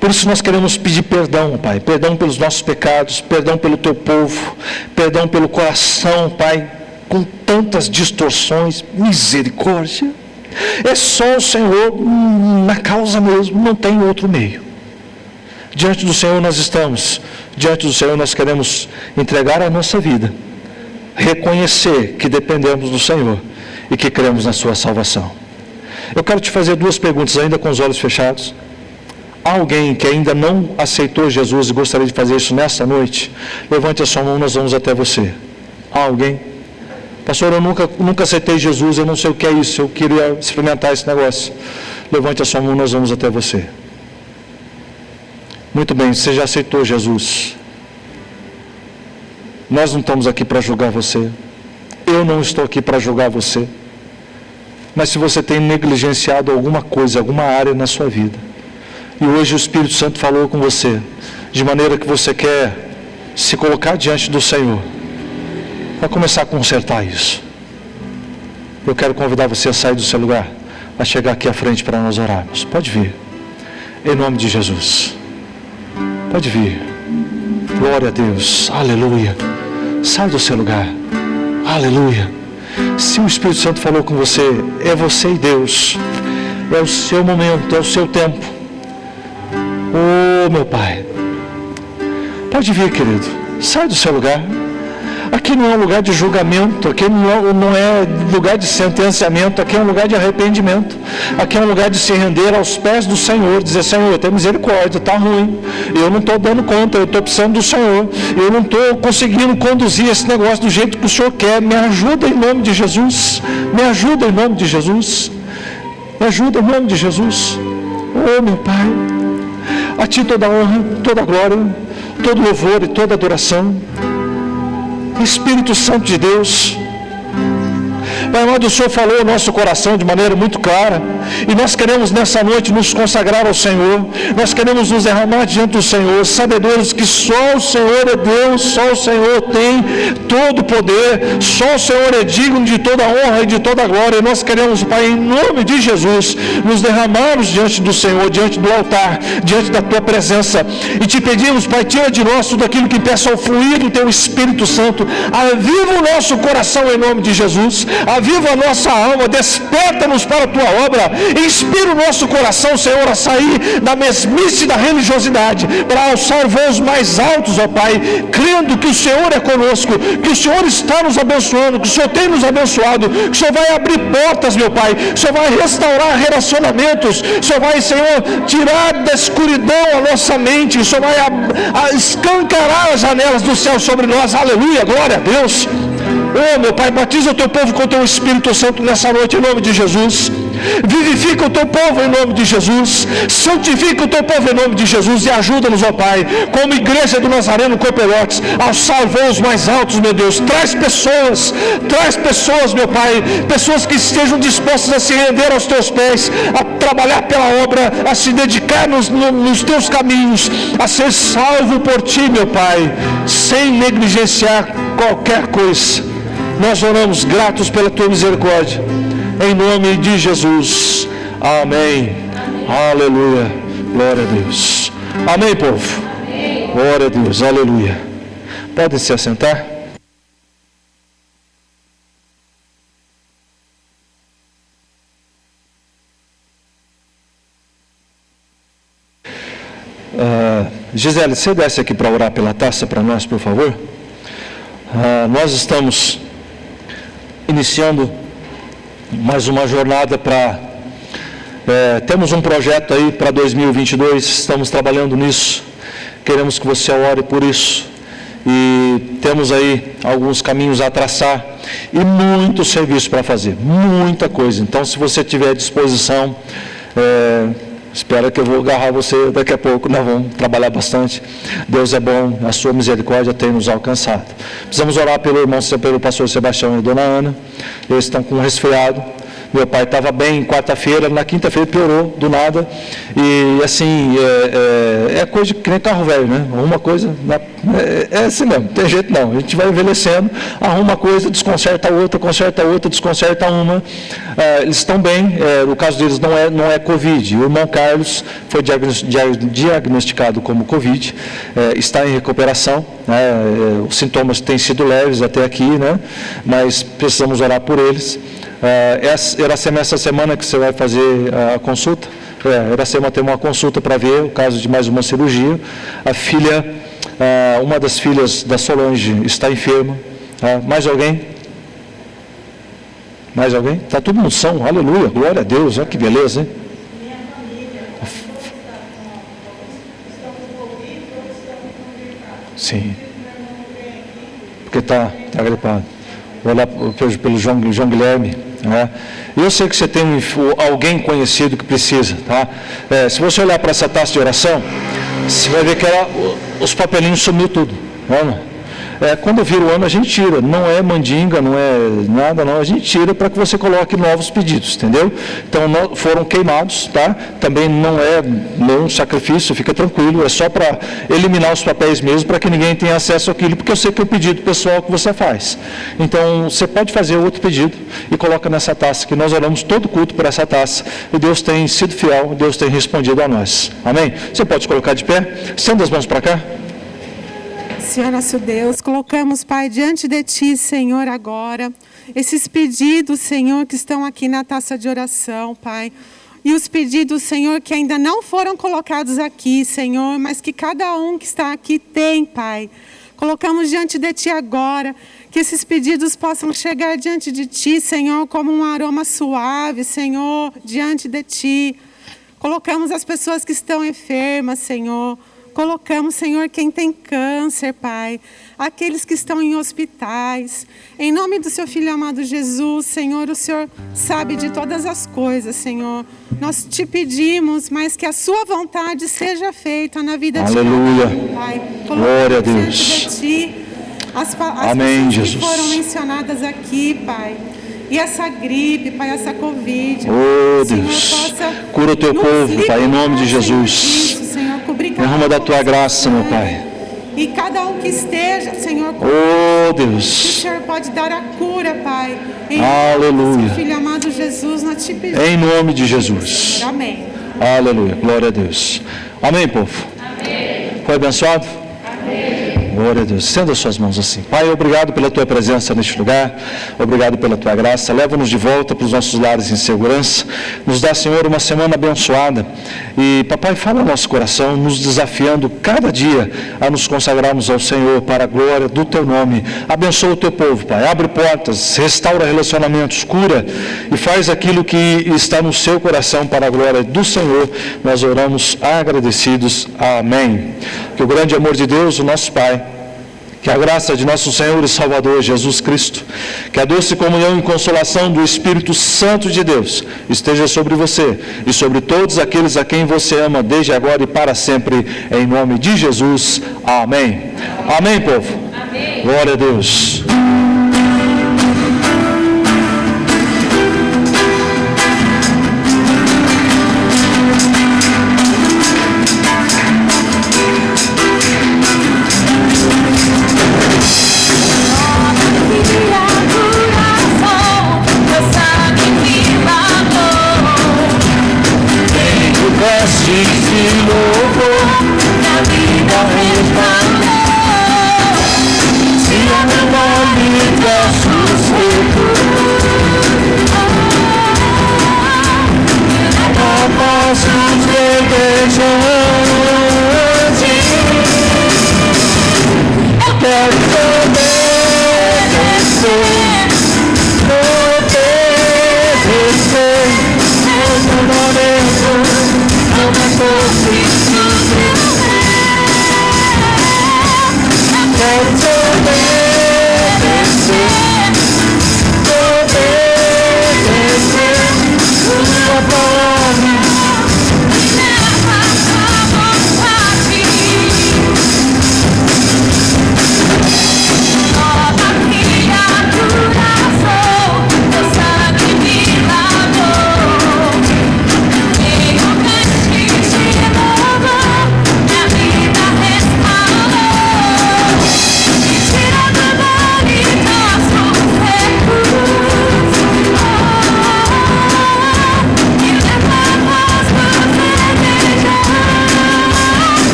Por isso nós queremos pedir perdão, Pai. Perdão pelos nossos pecados, perdão pelo Teu povo, perdão pelo coração, Pai, com tantas distorções. Misericórdia. É só o Senhor na causa mesmo, não tem outro meio. Diante do Senhor nós estamos. Diante do Senhor nós queremos entregar a nossa vida. Reconhecer que dependemos do Senhor e que cremos na sua salvação. Eu quero te fazer duas perguntas, ainda com os olhos fechados. Há alguém que ainda não aceitou Jesus e gostaria de fazer isso nessa noite? Levante a sua mão, nós vamos até você. Há alguém? Pastor, eu nunca aceitei Jesus, eu não sei o que é isso, eu queria experimentar esse negócio. Levante a sua mão, nós vamos até você. Muito bem, você já aceitou Jesus. Nós não estamos aqui para julgar você. Eu não estou aqui para julgar você. mas se você tem negligenciado alguma coisa, alguma área na sua vida, e hoje o Espírito Santo falou com você, de maneira que você quer se colocar diante do Senhor, vai começar a consertar isso. Eu quero convidar você a sair do seu lugar, a chegar aqui à frente para nós orarmos. Pode vir, em nome de Jesus. Pode vir. Glória a Deus, aleluia. Sai do seu lugar, aleluia. Se o Espírito Santo falou com você, é você e Deus, é o seu momento, é o seu tempo. Oh, meu Pai, pode vir, querido, sai do seu lugar. Aqui não é um lugar de julgamento, aqui não é lugar de sentenciamento, aqui é um lugar de arrependimento, aqui é um lugar de se render aos pés do Senhor, dizer: Senhor, tem misericórdia, está ruim, eu não estou dando conta, eu estou precisando do Senhor, eu não estou conseguindo conduzir esse negócio do jeito que o Senhor quer, me ajuda em nome de Jesus, me ajuda em nome de Jesus, me ajuda em nome de Jesus. Oh, meu Pai, a Ti toda a honra, toda a glória, todo louvor e toda adoração. Espírito Santo de Deus, Pai amado, o Senhor falou ao nosso coração de maneira muito clara, e nós queremos nessa noite nos consagrar ao Senhor, nós queremos nos derramar diante do Senhor, sabedores que só o Senhor é Deus, só o Senhor tem todo o poder, só o Senhor é digno de toda a honra e de toda a glória, e nós queremos, Pai, em nome de Jesus, nos derramarmos diante do Senhor, diante do altar, diante da Tua presença, e te pedimos, Pai, tira de nós tudo aquilo que impeça o fluir do Teu Espírito Santo, aviva o nosso coração em nome de Jesus, aviva a nossa alma, desperta-nos para a Tua obra, inspira o nosso coração, Senhor, a sair da mesmice da religiosidade, para alçar voos mais altos, ó Pai, crendo que o Senhor é conosco, que o Senhor está nos abençoando, que o Senhor tem nos abençoado, que o Senhor vai abrir portas, meu Pai, que o Senhor vai restaurar relacionamentos, que o Senhor vai, Senhor, tirar da escuridão a nossa mente, o Senhor vai escancarar as janelas do céu sobre nós, aleluia, glória a Deus. Oh, meu Pai, batiza o Teu povo com o Teu Espírito Santo nessa noite, em nome de Jesus. Vivifica o Teu povo em nome de Jesus. Santifica o Teu povo em nome de Jesus. E ajuda-nos, ó Pai, como igreja do Nazareno Copelotes, a alçar voos mais altos, meu Deus. Traz pessoas, meu Pai, pessoas que estejam dispostas a se render aos Teus pés, a trabalhar pela obra, a se dedicar nos Teus caminhos, a ser salvo por Ti, meu Pai, sem negligenciar qualquer coisa. Nós oramos gratos pela Tua misericórdia, em nome de Jesus, amém, aleluia, glória a Deus, amém, povo, amém. Glória a Deus, aleluia. Podem se assentar. Gisele, você desce aqui para orar pela taça para nós, por favor. Nós estamos iniciando mais uma jornada temos um projeto aí para 2022, estamos trabalhando nisso, queremos que você ore por isso, e temos aí alguns caminhos a traçar, e muito serviço para fazer, muita coisa. Então, se você tiver disposição, espera que eu vou agarrar você daqui a pouco, nós vamos trabalhar bastante. Deus é bom, a sua misericórdia tem nos alcançado. Precisamos orar pelo pastor Sebastião e a dona Ana, eles estão com um resfriado. Meu pai estava bem quarta-feira, na quinta-feira piorou do nada, e assim, é coisa que nem carro velho, né? Uma coisa, é assim mesmo, não tem jeito não, a gente vai envelhecendo, arruma uma coisa, desconcerta outra, conserta outra, desconcerta uma. Eles estão bem, no caso deles não é Covid, o irmão Carlos foi diagnosticado como Covid, está em recuperação, né? Os sintomas têm sido leves até aqui, né? Mas precisamos orar por eles. Iracema, essa semana que você vai fazer a consulta, Iracema tem uma consulta para ver o caso de mais uma cirurgia. A filha, uma das filhas da Solange está enferma. Mais alguém? Mais alguém? Está todo mundo são, aleluia, glória a Deus, olha que beleza, hein? Sim, porque está gripado. Vou olhar pelo João Guilherme, né? Eu sei que você tem alguém conhecido que precisa, tá? Se você olhar para essa taça de oração, você vai ver que os papelinhos sumiu tudo, né? Quando vira o ano a gente tira, não é mandinga, não é nada, não, a gente tira para que você coloque novos pedidos, entendeu? Então foram queimados, tá? Também não é nenhum sacrifício, fica tranquilo, é só para eliminar os papéis mesmo, para que ninguém tenha acesso àquilo, porque eu sei que é o pedido pessoal que você faz. Então você pode fazer outro pedido e coloca nessa taça, que nós oramos todo culto por essa taça, e Deus tem sido fiel, Deus tem respondido a nós. Amém? Você pode colocar de pé, estenda as mãos para cá. Senhor nosso Deus, colocamos, Pai, diante de Ti, Senhor, agora, esses pedidos, Senhor, que estão aqui na taça de oração, Pai. E os pedidos, Senhor, que ainda não foram colocados aqui, Senhor, mas que cada um que está aqui tem, Pai. Colocamos diante de Ti agora, que esses pedidos possam chegar diante de Ti, Senhor, como um aroma suave, Senhor, diante de Ti. Colocamos as pessoas que estão enfermas, Senhor. Colocamos, Senhor, quem tem câncer, Pai, aqueles que estão em hospitais. Em nome do Seu Filho amado Jesus, Senhor, o Senhor sabe de todas as coisas, Senhor. Nós Te pedimos, mas que a Sua vontade seja feita na vida de cada um, Pai. Glória a Deus. Diante de Ti as Amém, pessoas Jesus. que foram mencionadas aqui, Pai. E essa gripe, Pai, essa Covid, Oh, Senhor, Deus, possa cura o Teu nos povo, Pai, em nome de livrar, Senhor, Jesus. disso, Senhor, cobrir cada Derrama um da com Tua essa graça, meu sangue. Pai. E cada um que esteja, Senhor, com Oh, o Deus. Senhor pode dar a cura, Pai. Em Aleluia. nome do Seu Filho amado Jesus, nós Te pedimos. Em nome de Jesus. Amém. Aleluia. Glória a Deus. Amém, povo? Amém. Foi abençoado? Amém. Glória a Deus. Estenda as suas mãos assim. Pai, obrigado pela Tua presença neste lugar. Obrigado pela Tua graça. Leva-nos de volta para os nossos lares em segurança. Nos dá, Senhor, uma semana abençoada. E, Papai, fala ao nosso coração, nos desafiando cada dia a nos consagrarmos ao Senhor para a glória do Teu nome. Abençoa o Teu povo, Pai. Abre portas, restaura relacionamentos, cura e faz aquilo que está no seu coração para a glória do Senhor. Nós oramos agradecidos. Amém. Que o grande amor de Deus, o nosso Pai, que a graça de nosso Senhor e Salvador Jesus Cristo, que a doce comunhão e consolação do Espírito Santo de Deus esteja sobre você e sobre todos aqueles a quem você ama, desde agora e para sempre, em nome de Jesus. Amém. Amém, povo? Amém. Glória a Deus.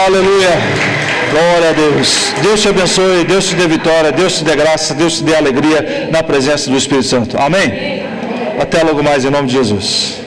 Aleluia. Glória a Deus. Deus te abençoe, Deus te dê vitória, Deus te dê graça, Deus te dê alegria na presença do Espírito Santo. Amém? Até logo mais em nome de Jesus.